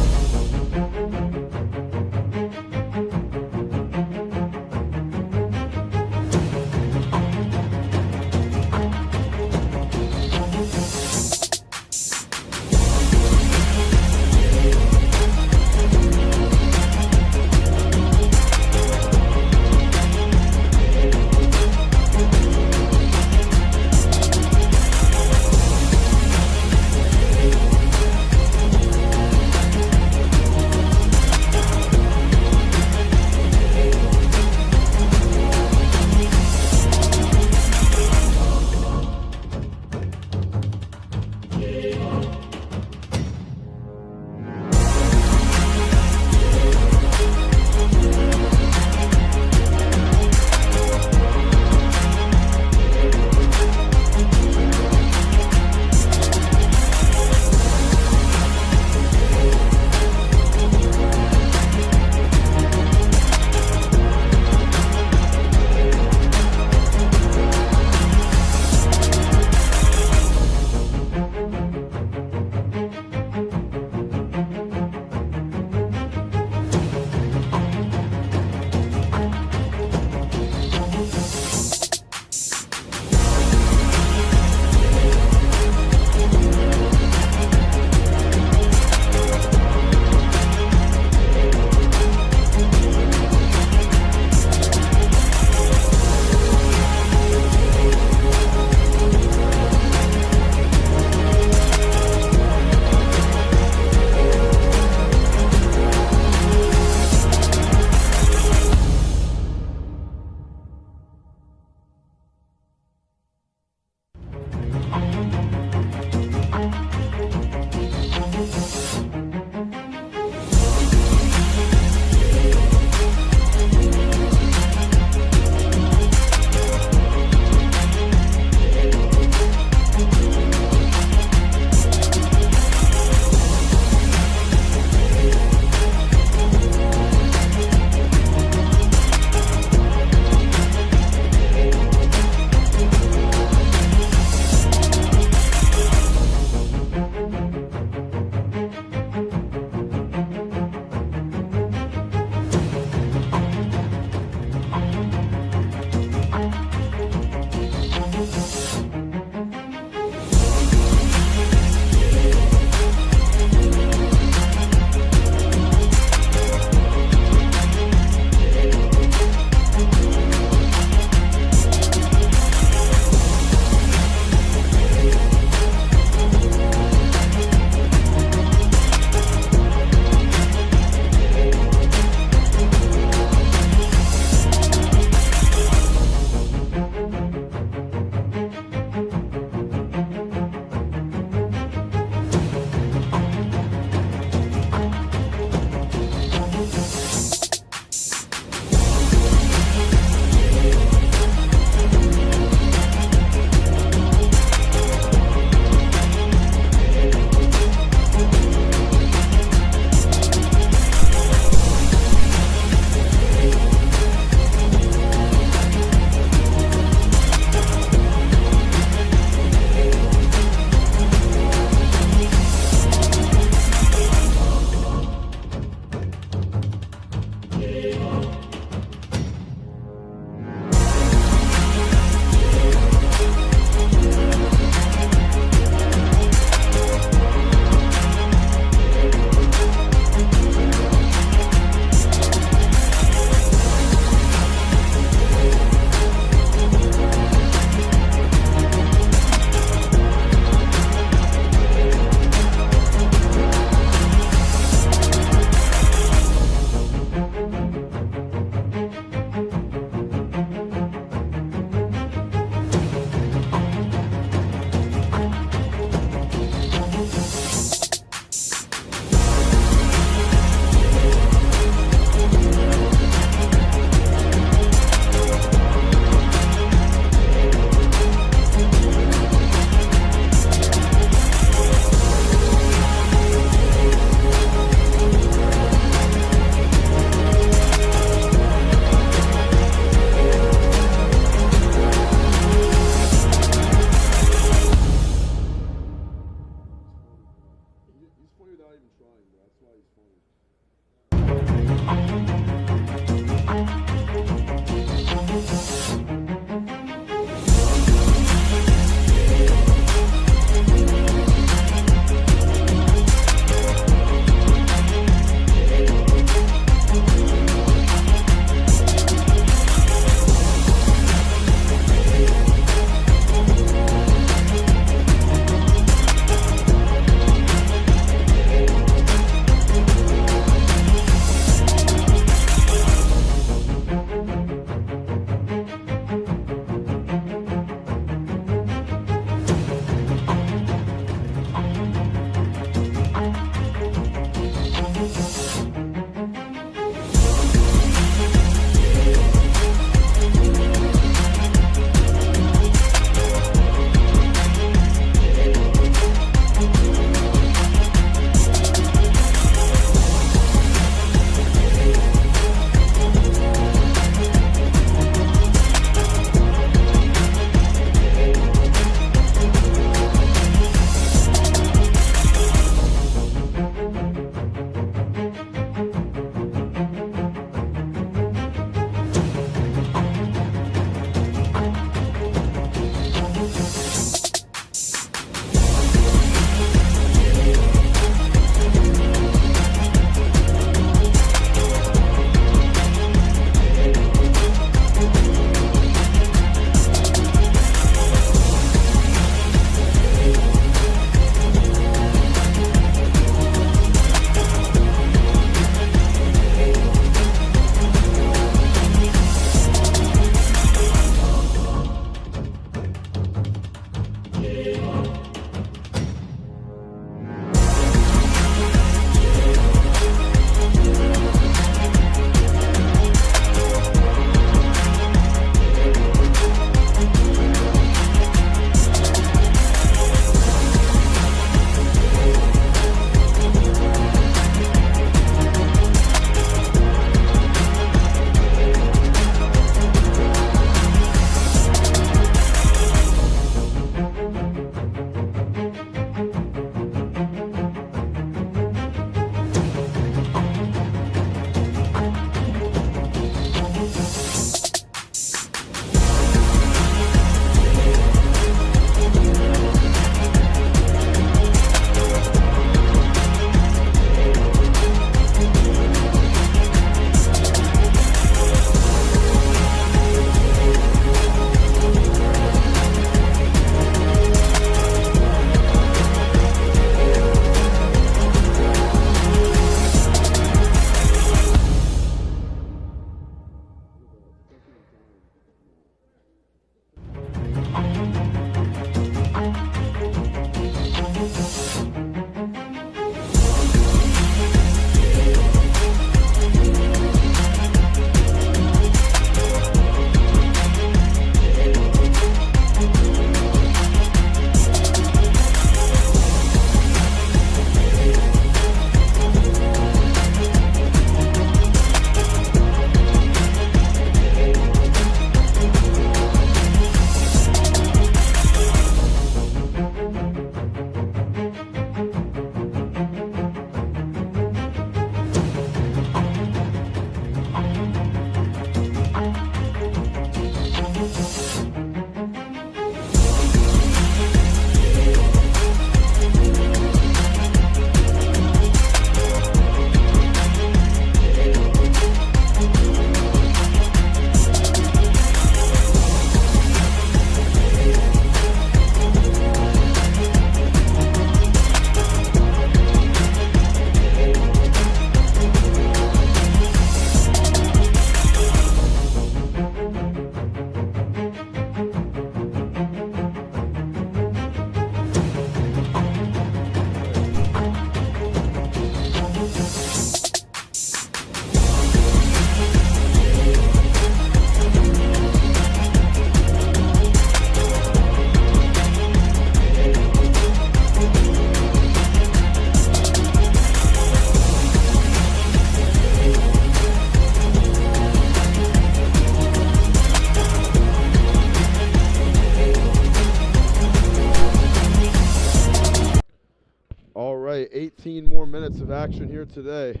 All right, 18 more minutes of action here today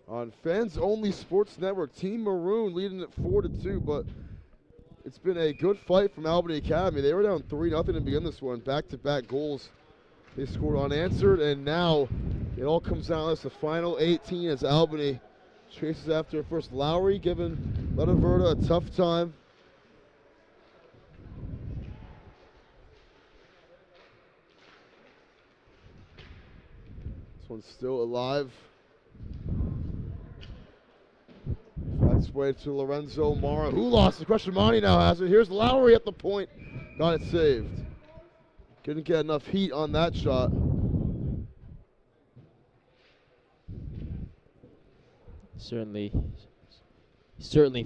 on Fans Only Sports Network. Team Maroon leading at 4-2, but it's been a good fight from Albany Academy. They were down 3-0 to begin this one. Back-to-back goals they scored unanswered, and now it all comes down to this. The final 18 as Albany chases after first Lowry, giving Letaverta a tough time. This one's still alive. That's way to Lorenzo Mara, who lost the question. Monty now has it. Here's Lowry at the point. Got it saved. Couldn't get enough heat on that shot. Certainly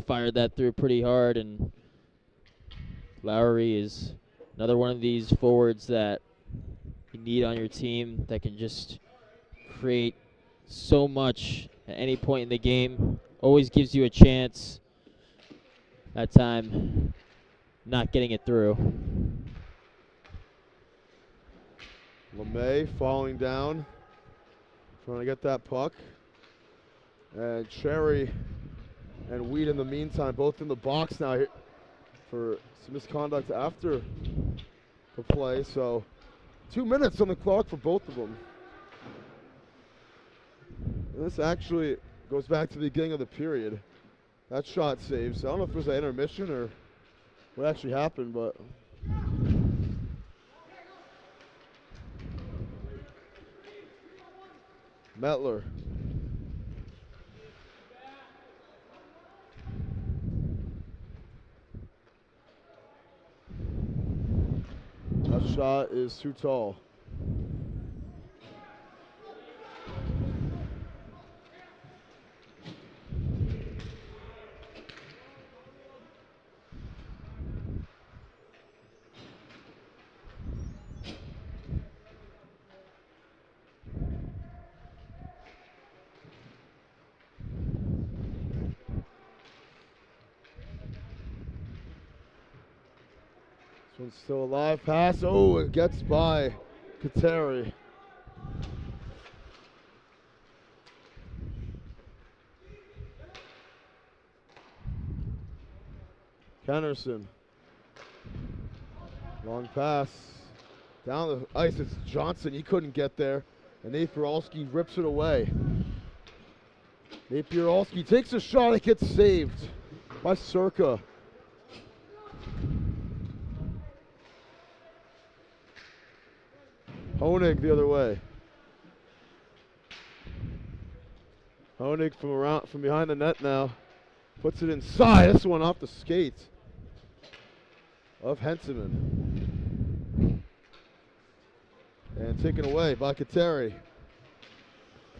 fired that through pretty hard, and Lowry is another one of these forwards that you need on your team that can just create so much at any point in the game. Always gives you a chance. That time, not getting it through. LeMay falling down, trying to get that puck. And Cherry and Weed in the meantime, both in the box now here for some misconduct after the play. So 2 minutes on the clock for both of them. And this actually goes back to the beginning of the period. That shot saves. I don't know if it was an intermission or what actually happened, but Mettler. That shot is too tall. One's still alive. Pass. Oh, it gets by Kateri. Kennerson. Long pass. Down the ice, it's Johnson. He couldn't get there. And Nate Pierolski rips it away. Nate Pierolski takes a shot. It gets saved by Circa. Honig the other way. Honig from behind the net now. Puts it inside. This one off the skates of Henseman. And And taken away by Kateri.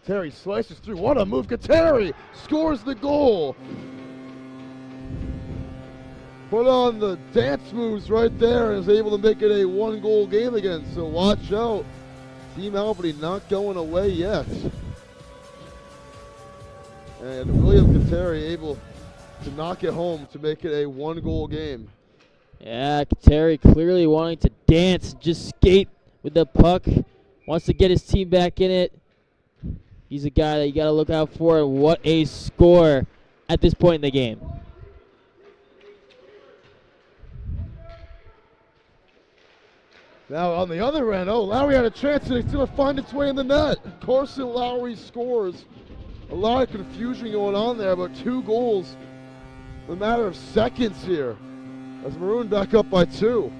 Kateri slices through. What a move. Kateri scores the goal. Put on the dance moves right there and is able to make it a 1-goal game again. So watch out. Team Albany not going away yet. And William Kateri able to knock it home to make it a 1-goal game. Yeah, Kateri clearly wanting to dance, just skate with the puck. Wants to get his team back in it. He's a guy that you got to look out for. What a score at this point in the game. Now on the other end, Lowry had a chance and he's going to find its way in the net. Carson Lowry scores. A lot of confusion going on there, but 2 goals in a matter of seconds here. As Maroon back up by 2.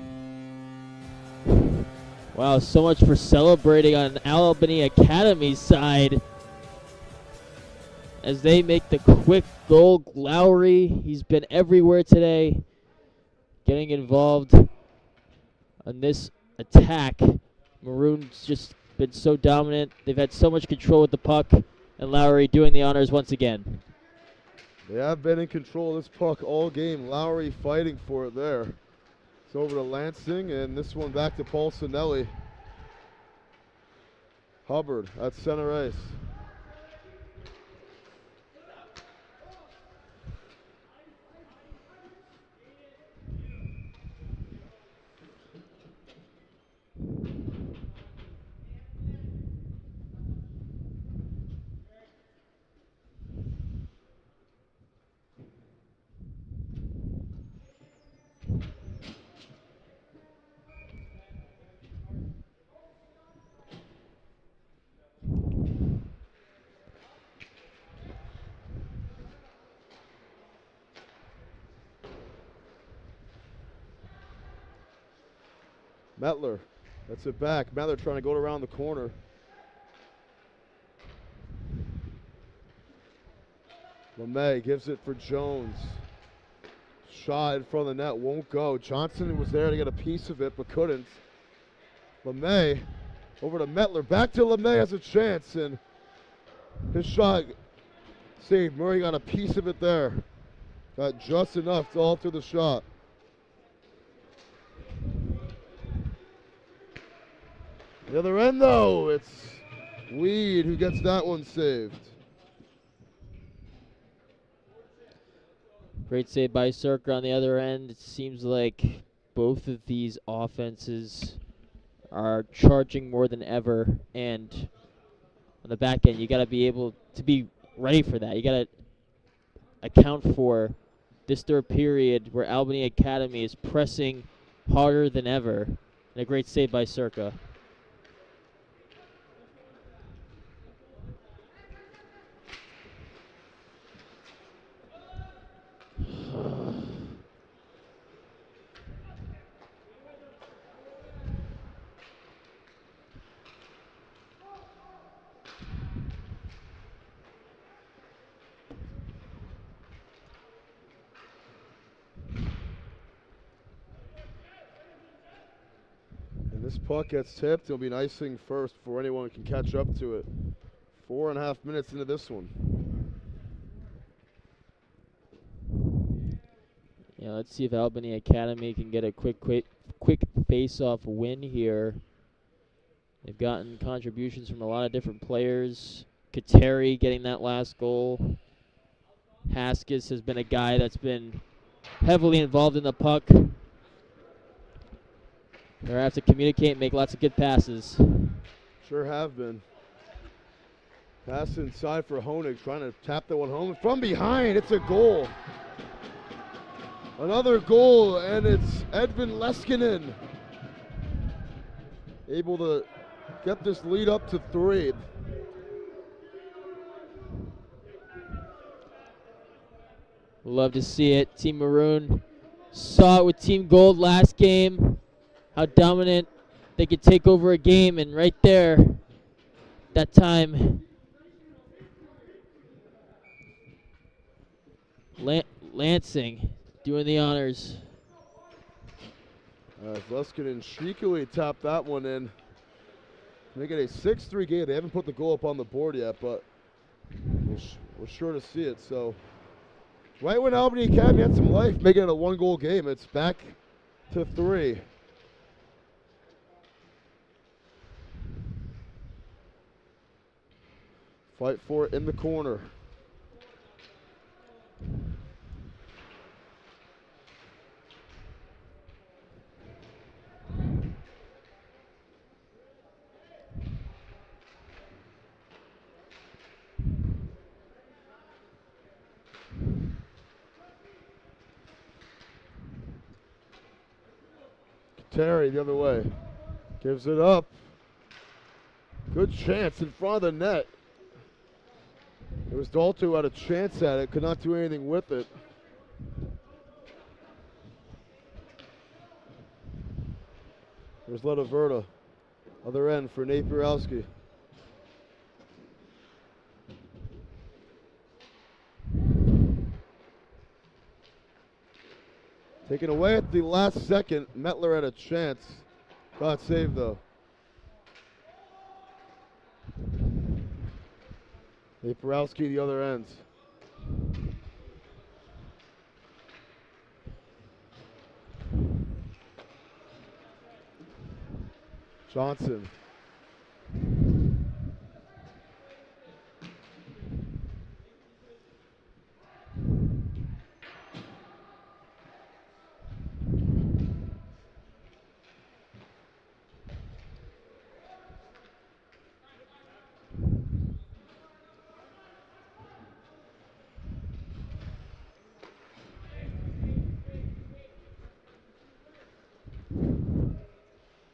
Wow, so much for celebrating on Albany Academy's side. As they make the quick goal, Lowry, he's been everywhere today, getting involved on this attack. Maroon's just been so dominant. They've had so much control with the puck, and Lowry doing the honors once again. They have been in control of this puck all game. Lowry fighting for it there. It's over to Lansing, and this one back to Paul Sinelli. Hubbard at center ice. Metler, that's it back. Metler trying to go around the corner. LeMay gives it for Jones. Shot in front of the net, won't go. Johnson was there to get a piece of it, but couldn't. LeMay over to Metler. Back to LeMay, has a chance, and his shot saved. Murray got a piece of it there. Got just enough to alter the shot. The other end, though, it's Weed who gets that one saved. Great save by Circa on the other end. It seems like both of these offenses are charging more than ever, and on the back end, you got to be able to be ready for that. You got to account for this third period where Albany Academy is pressing harder than ever, and a great save by Circa. This puck gets tipped. It'll be an icing first before anyone can catch up to it. 4.5 minutes into this one. Yeah, let's see if Albany Academy can get a quick face-off win here. They've gotten contributions from a lot of different players. Kateri getting that last goal. Haskis has been a guy that's been heavily involved in the puck. They're going to have to communicate and make lots of good passes. Sure have been. Pass inside for Honig, trying to tap that one home. From behind, it's a goal. Another goal, and it's Edvin Leskinen able to get this lead up to 3. Love to see it. Team Maroon saw it with Team Gold last game. How dominant they could take over a game, and right there, that time, Lansing doing the honors. Leskinen cheekily tapped that one in. Make it a 6-3 game. They haven't put the goal up on the board yet, but we're sure to see it. So right when Albany Academy had some life, making it a 1-goal game, it's back to 3. Fight for it in the corner. Terry the other way. Gives it up. Good chance in front of the net. It was Dalto who had a chance at it. Could not do anything with it. There's Letaverta. Other end for Nate Burowski. Taken away at the last second. Metler had a chance. Got saved though. Nate Borowski the other end. Johnson.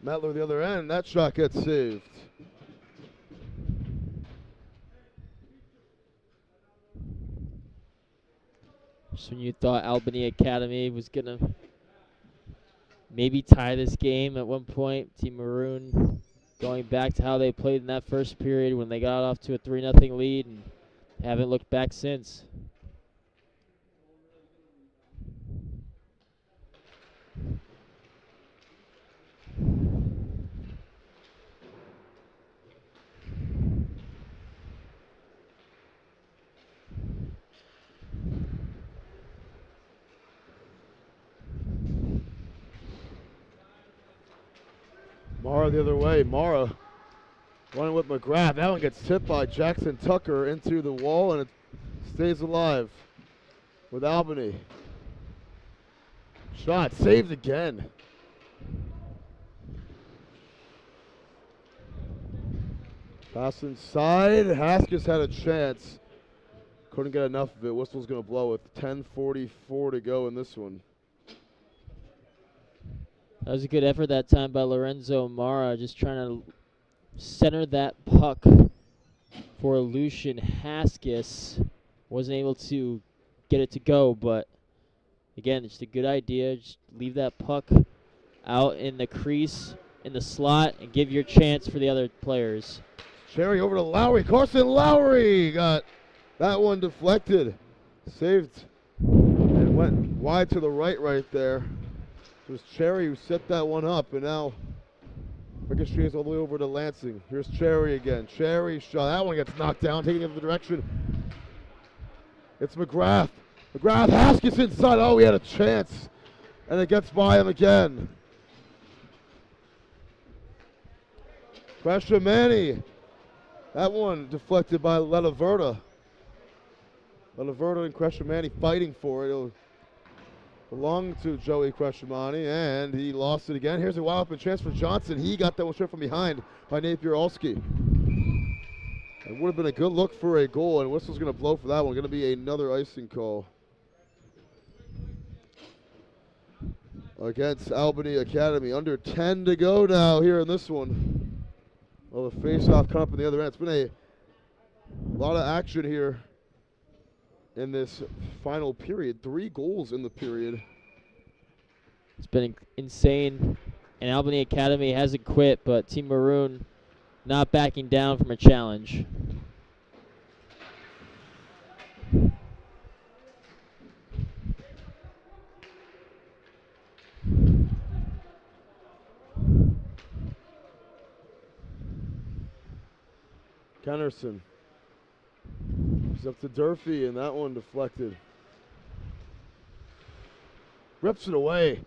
Metler the other end. That shot gets saved. Just when you thought Albany Academy was going to maybe tie this game at one point, Team Maroon going back to how they played in that first period when they got off to a 3-0 lead and haven't looked back since. Mara the other way. Mara running with McGrath. That one gets tipped by Jackson Tucker into the wall, and it stays alive with Albany. Shot saved again. Pass inside. Haskins had a chance. Couldn't get enough of it. Whistle's going to blow with 10:44 to go in this one. That was a good effort that time by Lorenzo Mara, just trying to center that puck for Lucian Haskis. Wasn't able to get it to go, but again, just a good idea. Just leave that puck out in the crease, in the slot, and give your chance for the other players. Cherry over to Lowry. Carson Lowry got that one deflected. Saved and went wide to the right there. It was Cherry who set that one up, and now ricochets all the way over to Lansing. Here's Cherry again. Cherry shot. That one gets knocked down, taking it the direction. It's McGrath. McGrath, Haskins inside. Oh, he had a chance, and it gets by him again. Cresciamani. That one deflected by Letaverta. Letaverta and Cresciamani fighting for it. It'll belong to Joey Cresciamani, and he lost it again. Here's a wide open chance for Johnson. He got that one straight from behind by Nate Burowski. It would have been a good look for a goal, and Whistle's going to blow for that one. Going to be another icing call against Albany Academy. Under 10 to go now here in this one. Well, the face-off coming up in the other end. It's been a lot of action here in this final period. 3 goals in the period. It's been insane, and Albany Academy hasn't quit, but Team Maroon not backing down from a challenge. Kennerson. He's up to Durfee, and that one deflected. Rips it away.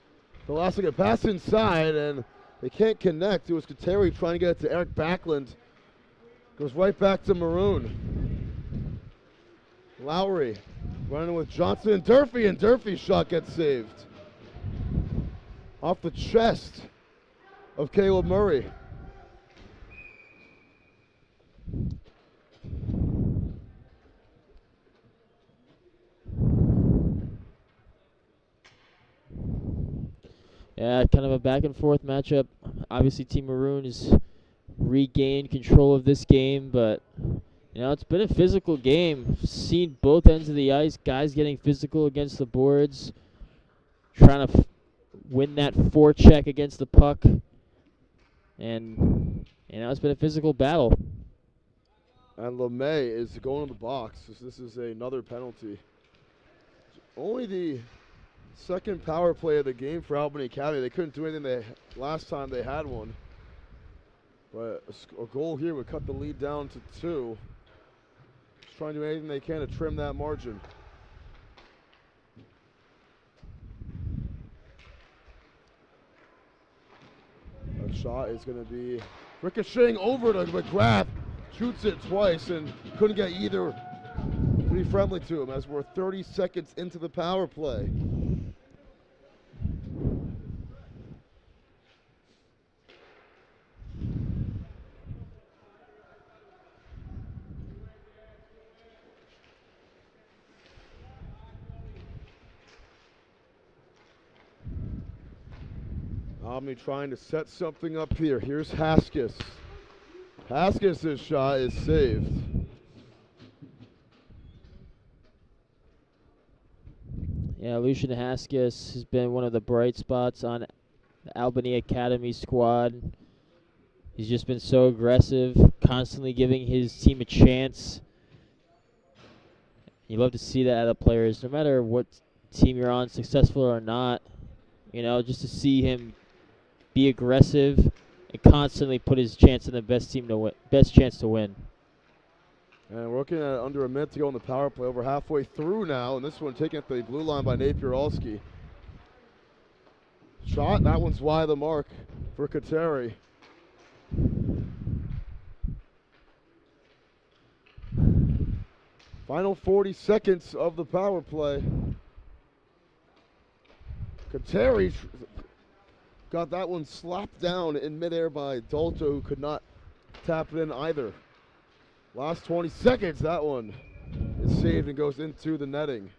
The last second pass inside, and they can't connect. It was Kateri trying to get it to Eric Backlund. Goes right back to Maroon. Lowry running with Johnson and Durfee's shot gets saved. Off the chest of Caleb Murray. Yeah, kind of a back and forth matchup. Obviously, Team Maroon has regained control of this game, but it's been a physical game. Seen both ends of the ice, guys getting physical against the boards, trying to win that forecheck against the puck, and it's been a physical battle. And LeMay is going in the box. This is another penalty. Only the second power play of the game for Albany Academy. They couldn't do anything last time they had one. But a goal here would cut the lead down to 2. Just trying to do anything they can to trim that margin. That shot is going to be ricocheting over to McGrath. Shoots it twice and couldn't get either to be friendly to him as we're 30 seconds into the power play. Albany trying to set something up here. Here's Haskis. Haskis' shot is saved. Yeah, Lucian Haskis has been one of the bright spots on the Albany Academy squad. He's just been so aggressive, constantly giving his team a chance. You love to see that out of players, no matter what team you're on, successful or not. Just to see him be aggressive and constantly put his chance in the best chance to win. And we're looking at under a minute to go in the power play. Over halfway through now, and this one taken at the blue line by Napier-Olski. Shot, that one's wide of the mark for Kateri. Final 40 seconds of the power play. Kateri got that one slapped down in midair by Dolto, who could not tap it in either. Last 20 seconds, that one is saved and goes into the netting.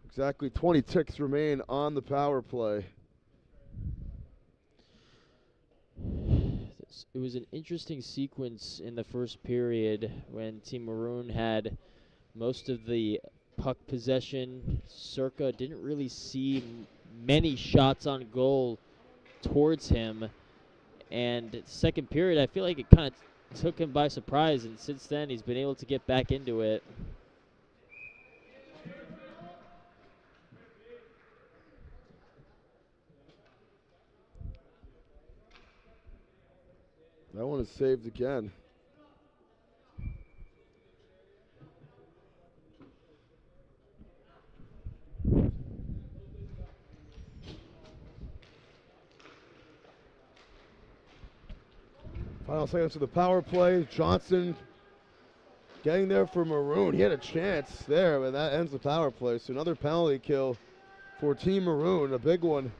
Exactly 20 ticks remain on the power play. It was an interesting sequence in the first period when Team Maroon had most of the puck possession. Circa didn't really see many shots on goal towards him. And second period, I feel like it kind of took him by surprise, and since then he's been able to get back into it. That one is saved again. Final seconds of the power play. Johnson getting there for Maroon. He had a chance there, but that ends the power play. So another penalty kill for Team Maroon, a big one.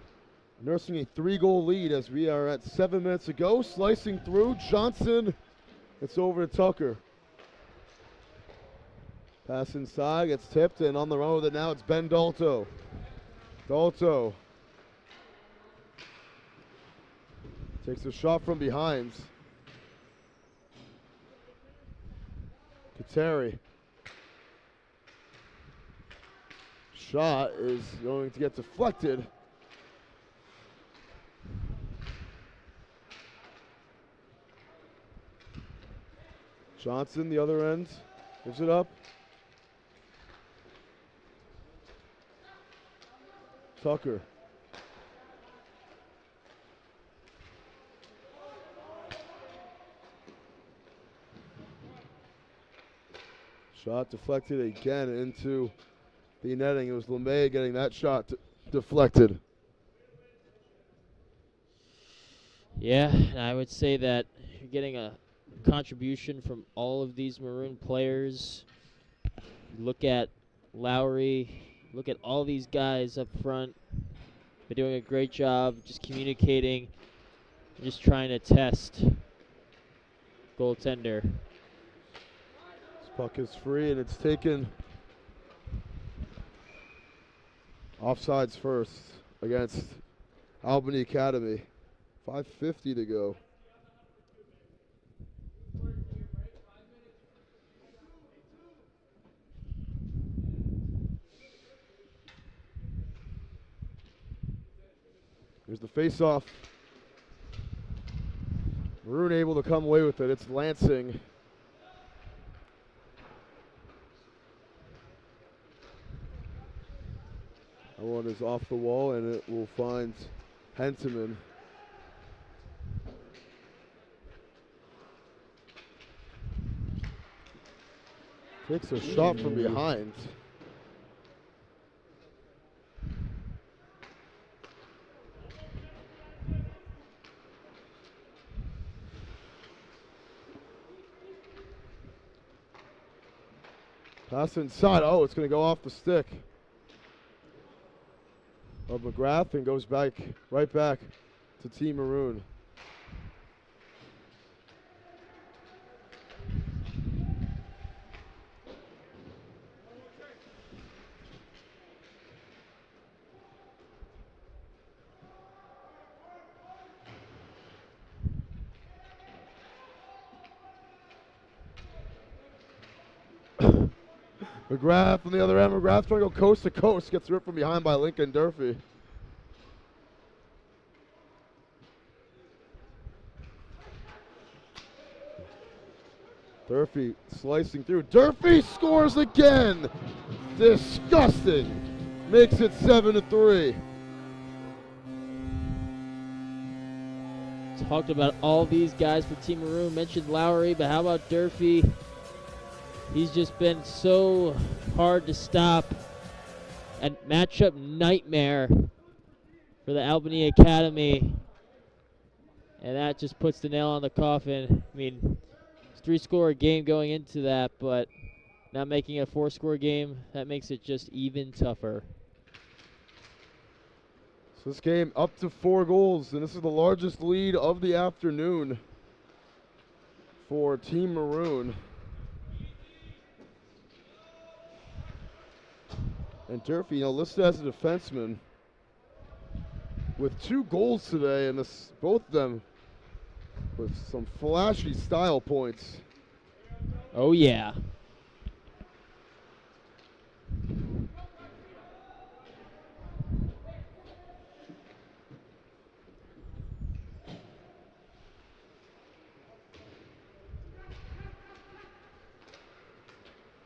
Nursing a 3-goal lead as we are at 7 minutes to go. Slicing through, Johnson. It's over to Tucker. Pass inside, gets tipped, and on the run with it now, it's Ben Dolto. Dolto takes a shot from behind. Kateri. Shot is going to get deflected. Johnson, the other end, gives it up. Tucker. Shot deflected again into the netting. It was LeMay getting that shot deflected. Yeah, and I would say that you're getting a contribution from all of these Maroon players. Look at Lowry. Look at all these guys up front. They're doing a great job just communicating, just trying to test goaltender. This puck is free, and it's taken offsides first against Albany Academy. 5:50 to go. Here's the face-off. Maroon able to come away with it. It's Lansing. That one is off the wall, and it will find Henteman. Takes a shot from behind. Pass inside. Oh, it's going to go off the stick of McGrath and goes back, right back to Team Maroon. McGrath on the other end. McGrath trying to go coast to coast. Gets ripped from behind by Lincoln Durfee. Durfee slicing through. Durfee scores again. Disgusting. Makes it 7-3. Talked about all these guys for Team Maroon. Mentioned Lowry, but how about Durfee? He's just been so hard to stop. And matchup nightmare for the Albany Academy. And that just puts the nail on the coffin. I mean, it's a 3-score game going into that, but not making it a 4-score game, that makes it just even tougher. So this game up to 4 goals, and this is the largest lead of the afternoon for Team Maroon. And Durfee, listed as a defenseman with 2 goals today, and both of them with some flashy style points. Oh, yeah.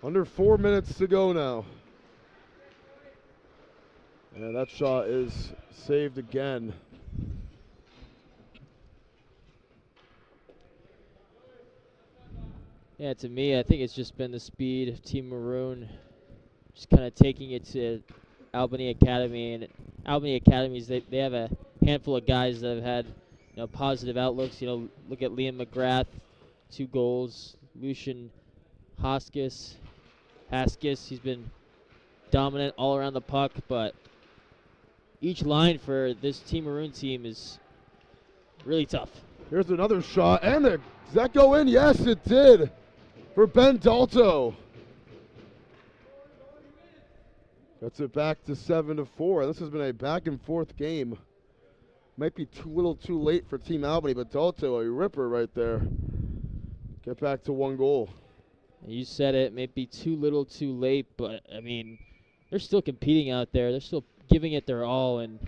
Under 4 minutes to go now. And that shot is saved again. Yeah, to me, I think it's just been the speed of Team Maroon, just kind of taking it to Albany Academy. And Albany Academies, they have a handful of guys that have had positive outlooks. Look at Liam McGrath, 2 goals. Lucian Haskis, he's been dominant all around the puck, but each line for this Team Maroon team is really tough. Here's another shot, and does that go in? Yes, it did, for Ben Dalto. Gets it back to 7-4. This has been a back-and-forth game. Might be a little too late for Team Albany, but Dalto, a ripper right there. Get back to 1 goal. You said it, may be too little too late, but, I mean, they're still competing out there. They're still giving it their all, and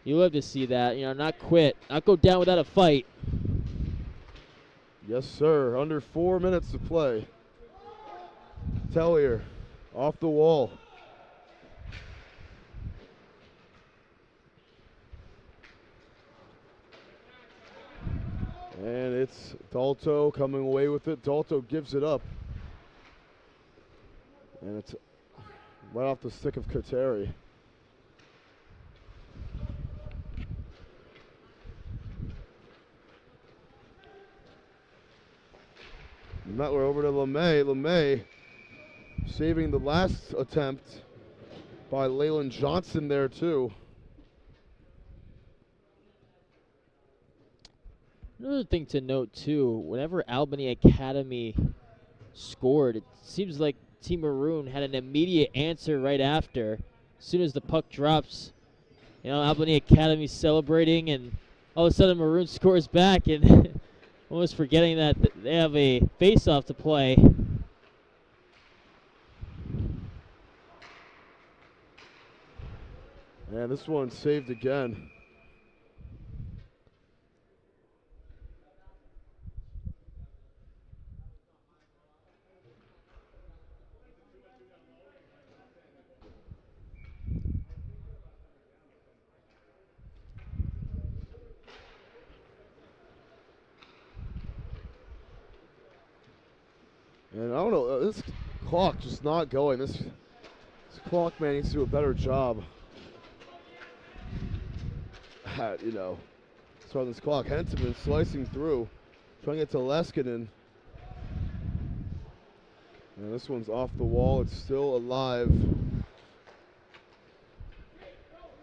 you love to see that. Not quit, not go down without a fight. Yes, sir. Under 4 minutes to play. Tellier off the wall. And it's Dalto coming away with it. Dalto gives it up. And it's right off the stick of Kateri. Now we're over to LeMay. LeMay saving the last attempt by Leyland Johnson there too. Another thing to note too, whenever Albany Academy scored, it seems like Team Maroon had an immediate answer right after. As soon as the puck drops, Albany Academy celebrating, and all of a sudden Maroon scores back, and almost forgetting that they have a face-off to play. And this one saved again. And I don't know, this clock just not going. This clock man needs to do a better job at, starting this clock. Henseman slicing through, trying to get to Leskinen. And this one's off the wall. It's still alive.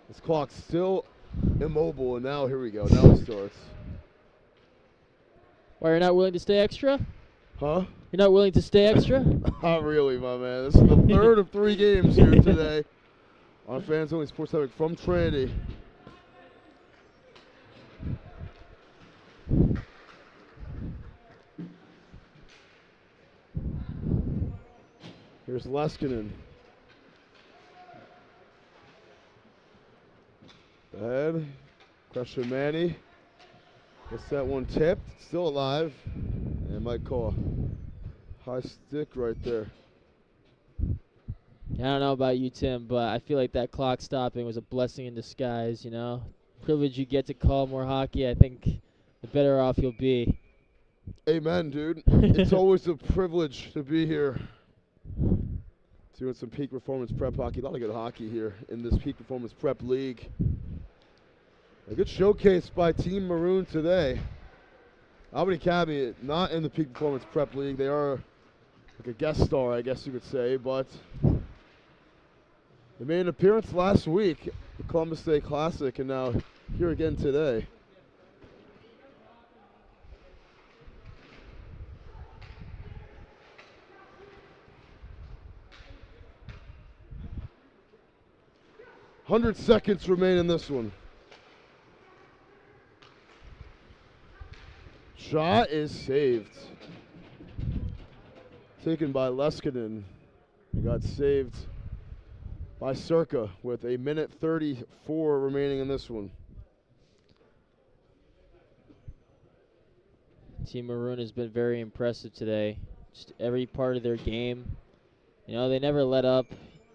This clock's still immobile, and now here we go. Now it starts. Why, you're not willing to stay extra? Huh? You're not willing to stay extra? Not really, my man. This is the third of 3 games here today on Fans Only Sports Network from Trinity. Here's Leskinen. Ahead. Crusher Manny. Gets that one tipped. Still alive. And might call a high stick right there. I don't know about you, Tim, but I feel like that clock stopping was a blessing in disguise, Privilege you get to call more hockey, I think the better off you'll be. Amen, dude. It's always a privilege to be here. Doing some peak performance prep hockey. A lot of good hockey here in this peak performance prep league. A good showcase by Team Maroon today. Albany Academy not in the peak performance prep league. They are like a guest star, I guess you could say, but they made an appearance last week, the Columbus Day Classic, and now here again today. "100 seconds remain in this one. Shot is saved. Taken by Leskinen. He got saved by Circa with 1:34 remaining in this one. Team Maroon has been very impressive today. Just every part of their game. They never let up.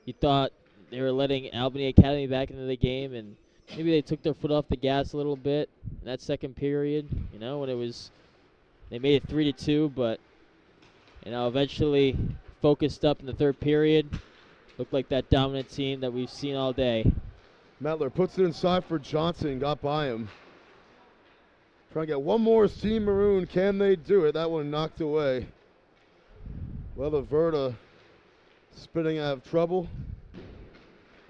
You thought they were letting Albany Academy back into the game, and maybe they took their foot off the gas a little bit in that second period, when it was, they made it 3-2, but, eventually focused up in the third period. Looked like that dominant team that we've seen all day. Mettler puts it inside for Johnson, got by him. Trying to get one more as Team Maroon. Can they do it? That one knocked away. Well, the Verta spinning out of trouble.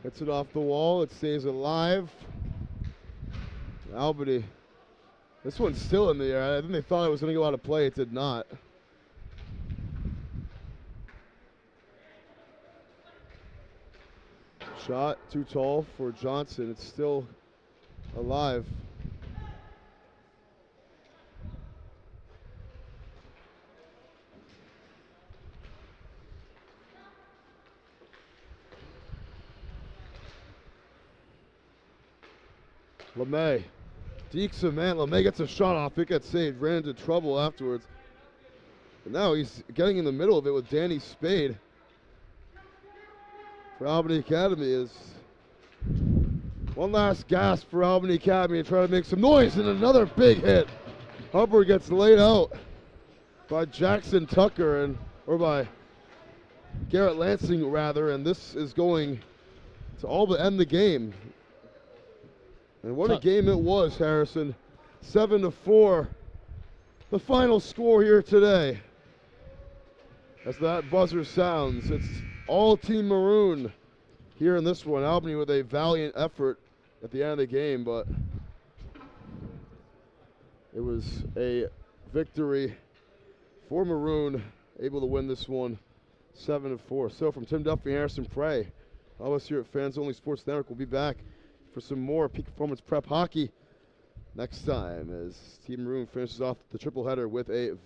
Hits it off the wall. It stays alive. Albany. This one's still in the air. I think they thought it was going to go out of play. It did not. Shot too tall for Johnson. It's still alive. LeMay. Dekes a man. LeMay gets a shot off. It gets saved. Ran into trouble afterwards. But now he's getting in the middle of it with Danny Spade. For Albany Academy is one last gasp for Albany Academy and try to make some noise, and another big hit. Hubbard gets laid out by Jackson Tucker, or by Garrett Lansing rather, and this is going to all but end the game. And what a game it was, Harrison. 7-4, the final score here today. As that buzzer sounds, it's all Team Maroon here in this one. Albany with a valiant effort at the end of the game, but it was a victory for Maroon, able to win this one 7-4. So from Tim Duffy and Harrison Prey, all of us here at Fans Only Sports Network will be back for some more peak performance prep hockey next time as Team Maroon finishes off the triple header with a